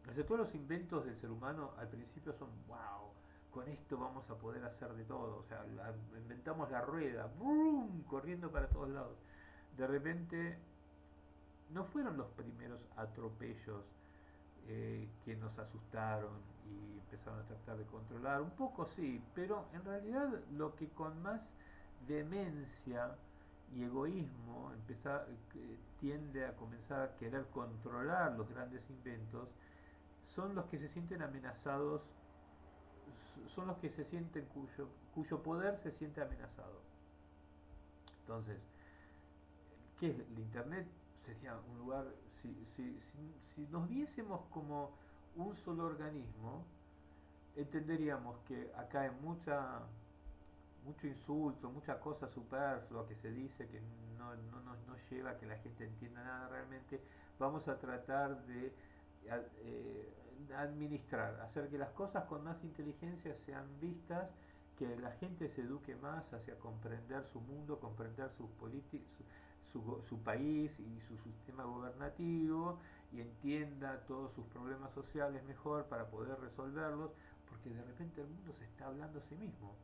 o sea, todos los inventos del ser humano al principio son wow, con esto vamos a poder hacer de todo, o sea, inventamos la rueda, ¡brum!, corriendo para todos lados. De repente no fueron los primeros atropellos que nos asustaron y empezaron a tratar de controlar, un poco sí, pero en realidad lo que con más demencia y egoísmo tiende a comenzar a querer controlar los grandes inventos, son los que se sienten amenazados, son los que se sienten cuyo poder se siente amenazado. Entonces, ¿qué es el Internet? Sería un lugar, si nos viésemos como un solo organismo, entenderíamos que acá hay mucho insulto, mucha cosa superflua que se dice que no lleva a que la gente entienda nada realmente. Vamos a tratar de administrar, hacer que las cosas con más inteligencia sean vistas, que la gente se eduque más hacia comprender su mundo, comprender sus políticas, su país y su sistema gubernativo, y entienda todos sus problemas sociales mejor para poder resolverlos, porque de repente el mundo se está hablando a sí mismo.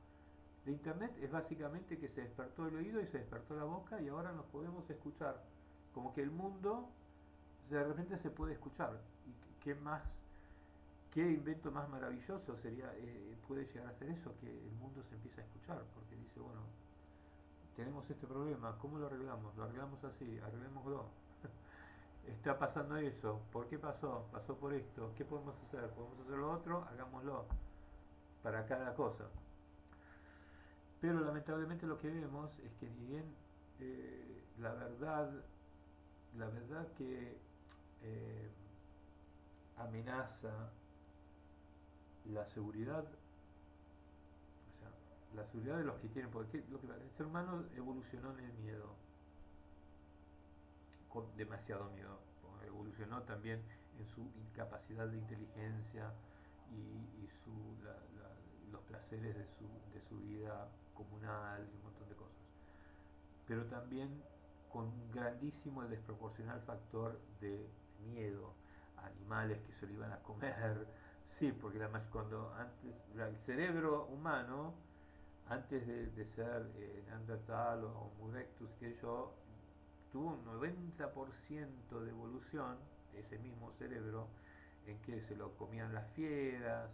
De Internet es básicamente que se despertó el oído y se despertó la boca y ahora nos podemos escuchar. Como que el mundo de repente se puede escuchar. ¿Y qué más, qué invento más maravilloso puede llegar a ser eso? Que el mundo se empieza a escuchar, porque dice, bueno, tenemos este problema, ¿cómo lo arreglamos? Lo arreglamos así, arreglémoslo. está pasando eso, ¿por qué pasó? Pasó por esto, ¿qué podemos hacer? ¿Podemos hacer lo otro? Hagámoslo para cada cosa. Pero lamentablemente lo que vemos es que ni bien la verdad que eh, amenaza la seguridad, o sea, la seguridad de los que tienen, porque el ser humano evolucionó en el miedo, con demasiado miedo, evolucionó también en su incapacidad de inteligencia y los placeres de su vida comunal y un montón de cosas. Pero también con un grandísimo y desproporcional factor de miedo a animales que se lo iban a comer. Sí, porque cuando antes el cerebro humano, antes de ser Neandertal o Homo erectus, que yo, tuvo un 90% de evolución, ese mismo cerebro, en que se lo comían las fieras,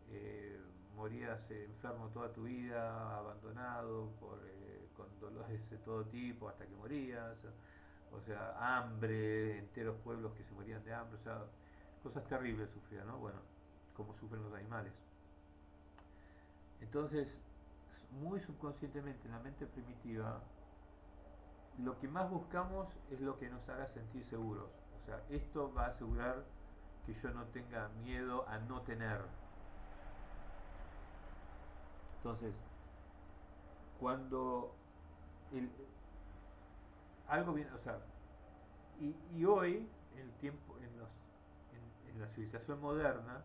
eh, morías enfermo toda tu vida, abandonado con dolores de todo tipo hasta que morías, o sea, hambre, enteros pueblos que se morían de hambre, o sea, cosas terribles sufrían, ¿no? Bueno, como sufren los animales. Entonces, muy subconscientemente en la mente primitiva, lo que más buscamos es lo que nos haga sentir seguros. O sea, esto va a asegurar que yo no tenga miedo a no tener. Entonces, cuando el, algo viene, o sea, y hoy, el tiempo, en la civilización moderna,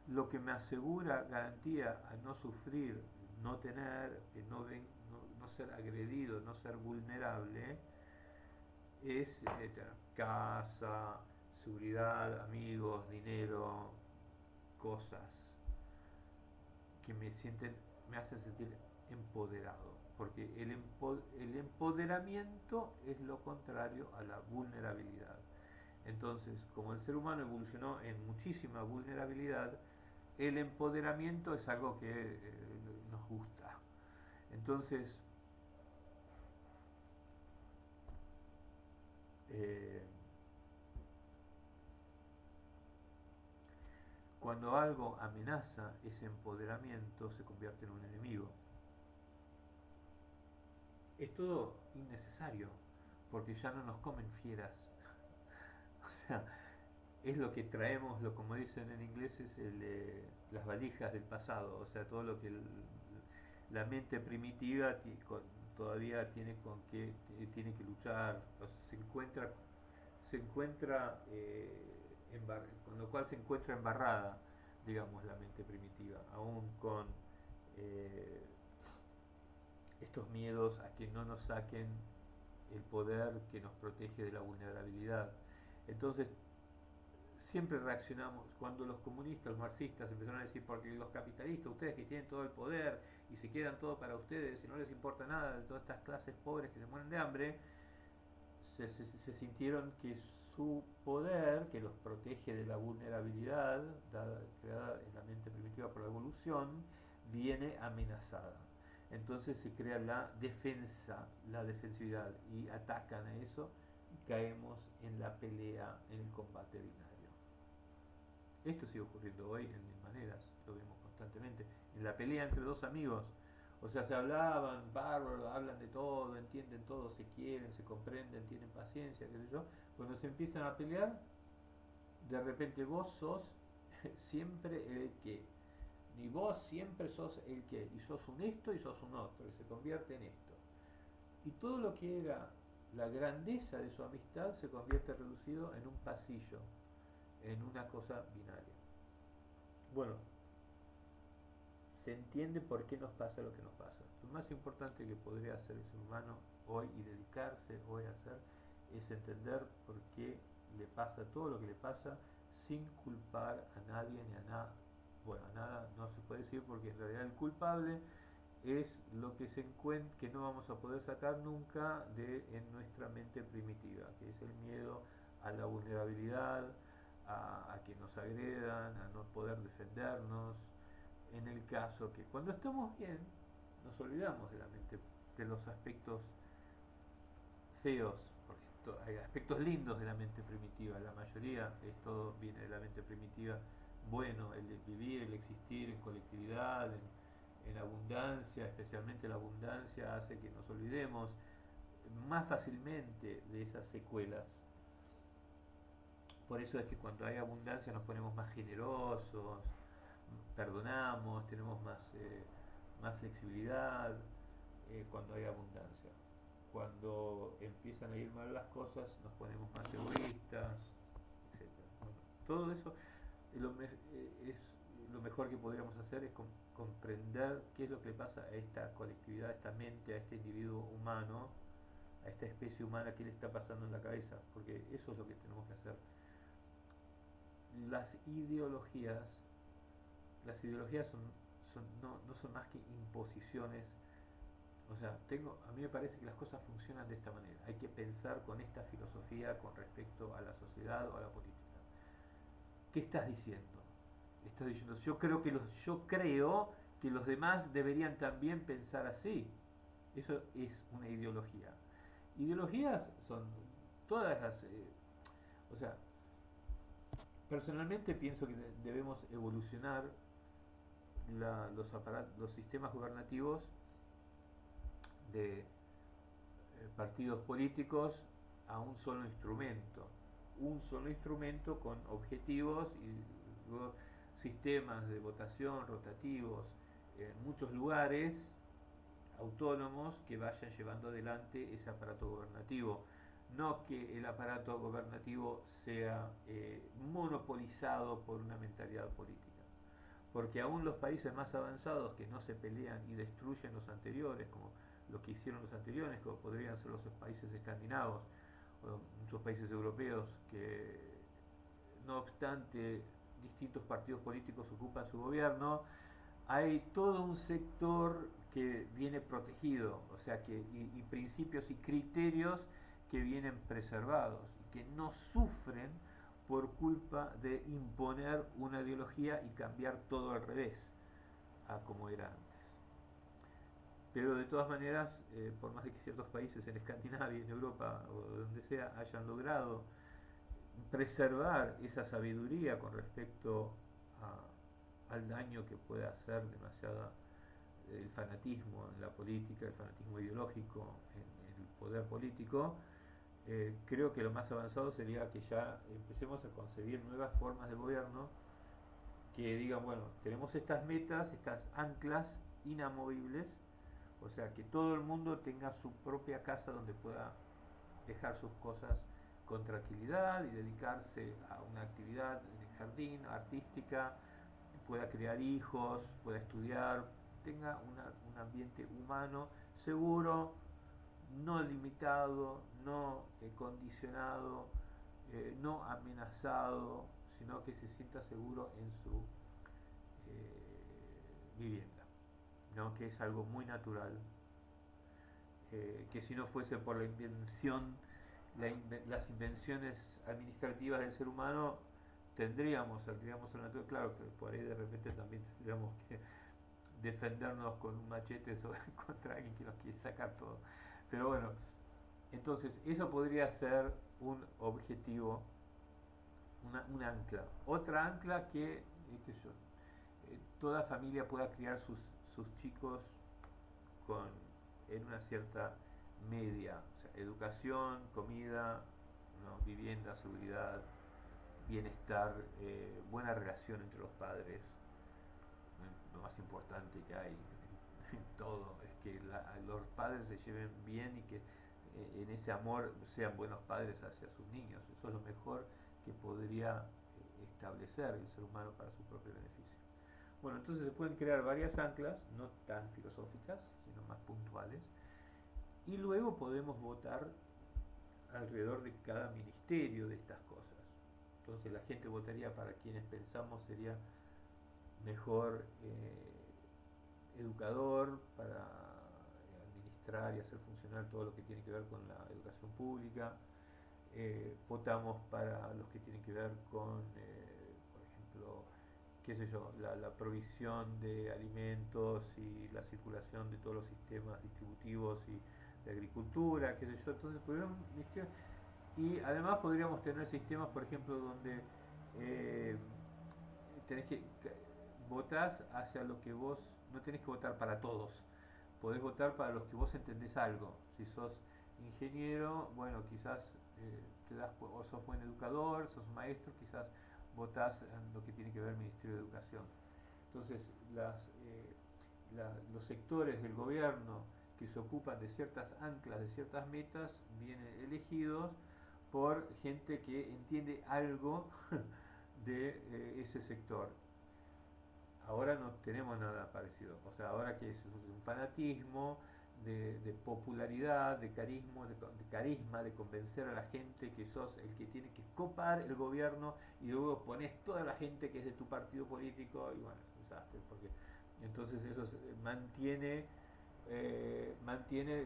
lo que me asegura garantía a no sufrir, no tener, que no ser agredido, no ser vulnerable, es casa, seguridad, amigos, dinero, cosas que me hacen sentir empoderado, porque el empoderamiento es lo contrario a la vulnerabilidad. Entonces, como el ser humano evolucionó en muchísima vulnerabilidad, el empoderamiento es algo que nos gusta. Entonces, eh, cuando algo amenaza ese empoderamiento, se convierte en un enemigo. Es todo innecesario, porque ya no nos comen fieras. O sea, es lo que traemos, como dicen en inglés, es las valijas del pasado, o sea, todo lo que la mente primitiva todavía tiene con que tiene que luchar, o sea, se encuentra con lo cual se encuentra embarrada, digamos, la mente primitiva, aún con eh, estos miedos a que no nos saquen el poder que nos protege de la vulnerabilidad. Entonces, siempre reaccionamos cuando los comunistas, los marxistas empezaron a decir, porque los capitalistas, ustedes que tienen todo el poder y se quedan todo para ustedes y no les importa nada de todas estas clases pobres que se mueren de hambre, se sintieron que su poder, que los protege de la vulnerabilidad creada en la mente primitiva por la evolución, viene amenazada. Entonces se crea la defensa, la defensividad, y atacan a eso y caemos en la pelea, en el combate binario. Esto sigue ocurriendo hoy en mil maneras, lo vemos constantemente. En la pelea entre dos amigos, o sea, se hablaban, bárbaros, hablan de todo, entienden todo, se quieren, se comprenden, tienen paciencia, qué sé yo. Cuando se empiezan a pelear, de repente vos sos siempre el que. Ni vos siempre sos el que. Y sos un esto y sos un otro, y se convierte en esto. Y todo lo que era la grandeza de su amistad se convierte reducido en un pasillo, en una cosa binaria. Bueno, se entiende por qué nos pasa lo que nos pasa. Lo más importante que podría hacer el ser humano hoy y dedicarse hoy a hacer es entender por qué le pasa todo lo que le pasa sin culpar a nadie ni a nada. Bueno, a nada no se puede decir porque en realidad el culpable es lo que se encuentra, que no vamos a poder sacar nunca en nuestra mente primitiva, que es el miedo a la vulnerabilidad, a que nos agredan, a no poder defendernos, en el caso que cuando estamos bien nos olvidamos de la mente, de los aspectos feos, porque hay aspectos lindos de la mente primitiva, la mayoría, esto viene de la mente primitiva, bueno, el vivir, el existir en colectividad, en abundancia, especialmente la abundancia hace que nos olvidemos más fácilmente de esas secuelas. Por eso es que cuando hay abundancia nos ponemos más generosos, perdonamos, tenemos más flexibilidad cuando hay abundancia. Cuando empiezan a ir mal las cosas nos ponemos más egoístas, etcétera. Bueno, todo eso es lo mejor que podríamos hacer es comprender qué es lo que pasa a esta colectividad, a esta mente, a este individuo humano, a esta especie humana, qué le está pasando en la cabeza, porque eso es lo que tenemos que hacer. Las ideologías, las ideologías no son más que imposiciones. O sea, a mí me parece que las cosas funcionan de esta manera. Hay que pensar con esta filosofía con respecto a la sociedad o a la política. ¿Qué estás diciendo? Estás diciendo, yo creo que los demás deberían también pensar así. Eso es una ideología. Ideologías son todas las... o sea, personalmente pienso que debemos evolucionar los sistemas gubernativos de partidos políticos a un solo instrumento con objetivos y luego sistemas de votación rotativos en muchos lugares autónomos que vayan llevando adelante ese aparato gubernativo. No que el aparato gubernativo sea monopolizado por una mentalidad política. Porque aún los países más avanzados que no se pelean y destruyen los anteriores, como lo que hicieron los anteriores, como podrían ser los países escandinavos o muchos países europeos, que no obstante distintos partidos políticos ocupan su gobierno, hay todo un sector que viene protegido, o sea, y principios y criterios que vienen preservados y que no sufren por culpa de imponer una ideología y cambiar todo al revés a como era antes. Pero de todas maneras, por más de que ciertos países en Escandinavia, en Europa o donde sea hayan logrado preservar esa sabiduría con respecto al daño que puede hacer demasiada el fanatismo en la política, el fanatismo ideológico en el poder político, creo que lo más avanzado sería que ya empecemos a concebir nuevas formas de gobierno que digan, bueno, tenemos estas metas, estas anclas inamovibles, o sea, que todo el mundo tenga su propia casa donde pueda dejar sus cosas con tranquilidad y dedicarse a una actividad en el jardín, artística, pueda criar hijos, pueda estudiar, tenga un ambiente humano seguro, no limitado, no condicionado, no amenazado, sino que se sienta seguro en su vivienda, ¿no? Que es algo muy natural, que si no fuese por las invenciones administrativas del ser humano, saldríamos a la naturaleza, claro que por ahí de repente también tendríamos que defendernos con un machete contra alguien que nos quiere sacar todo. Pero bueno, entonces eso podría ser un objetivo, un ancla. Otra ancla que toda familia pueda criar sus chicos con, en una cierta media, o sea, educación, comida, ¿no? Vivienda, seguridad, bienestar, buena relación entre los padres. Lo más importante que hay en todo es que los padres se lleven bien y que en ese amor sean buenos padres hacia sus niños. Eso es lo mejor que podría establecer el ser humano para su propio beneficio. Bueno, entonces se pueden crear varias anclas, no tan filosóficas, sino más puntuales, y luego podemos votar alrededor de cada ministerio de estas cosas. Entonces la gente votaría para quienes pensamos sería mejor educador para administrar y hacer funcionar todo lo que tiene que ver con la educación pública. Votamos para los que tienen que ver con, por ejemplo, qué sé yo, la provisión de alimentos y la circulación de todos los sistemas distributivos y de agricultura, qué sé yo. Entonces, Y además podríamos tener sistemas, por ejemplo, donde eh, tenés votás hacia lo que vos, no tenés que votar para todos, podés votar para los que vos entendés algo. Si sos ingeniero, bueno, quizás o sos buen educador, sos maestro, quizás votás en lo que tiene que ver el Ministerio de Educación. Entonces, los sectores del gobierno que se ocupan de ciertas anclas, de ciertas metas, vienen elegidos por gente que entiende algo de ese sector. Ahora no tenemos nada parecido. O sea, ahora que es un fanatismo de popularidad, carisma, de convencer a la gente que sos el que tiene que copar el gobierno y luego pones toda la gente que es de tu partido político y bueno, es un desastre porque entonces eso mantiene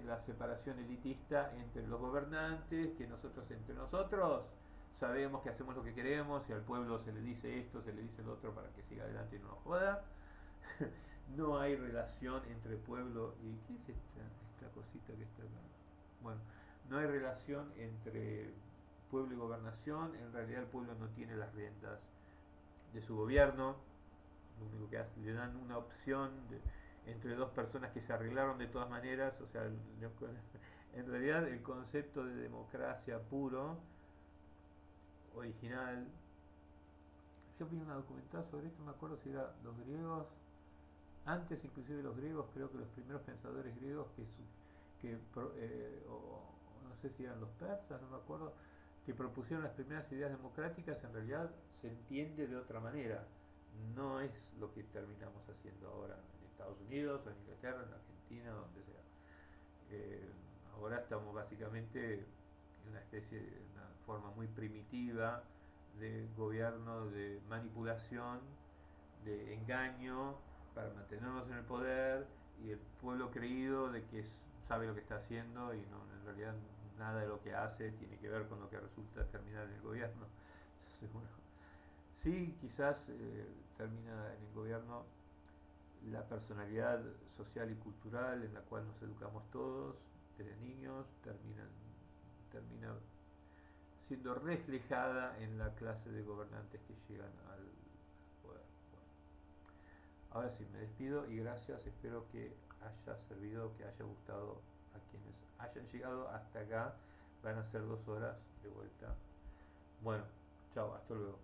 la separación elitista entre los gobernantes, que nosotros entre nosotros sabemos que hacemos lo que queremos y al pueblo se le dice esto, se le dice lo otro para que siga adelante y no nos joda. No hay relación entre pueblo y... ¿Qué es esta cosita que está acá? Bueno, no hay relación entre pueblo y gobernación. En realidad el pueblo no tiene las riendas de su gobierno. Lo único que hace, le dan una opción entre dos personas que se arreglaron de todas maneras. O sea, en realidad el concepto de democracia puro, original. Yo vi una documental sobre esto, no me acuerdo si era los griegos, antes inclusive de los griegos, creo que los primeros pensadores griegos o no sé si eran los persas, no me acuerdo, que propusieron las primeras ideas democráticas, en realidad se entiende de otra manera. No es lo que terminamos haciendo ahora en Estados Unidos, o en Inglaterra, en Argentina, donde sea. Eh, Ahora estamos básicamente en una especie de una forma muy primitiva de gobierno, de manipulación, de engaño para mantenernos en el poder y el pueblo creído de que sabe lo que está haciendo y no, en realidad nada de lo que hace tiene que ver con lo que resulta terminar en el gobierno. Entonces, bueno, sí, quizás termina en el gobierno la personalidad social y cultural en la cual nos educamos todos desde niños, termina siendo reflejada en la clase de gobernantes que llegan al poder. Bueno, ahora sí, me despido y gracias, espero que haya servido, que haya gustado a quienes hayan llegado hasta acá. Van a ser 2 horas de vuelta. Bueno, chao, hasta luego.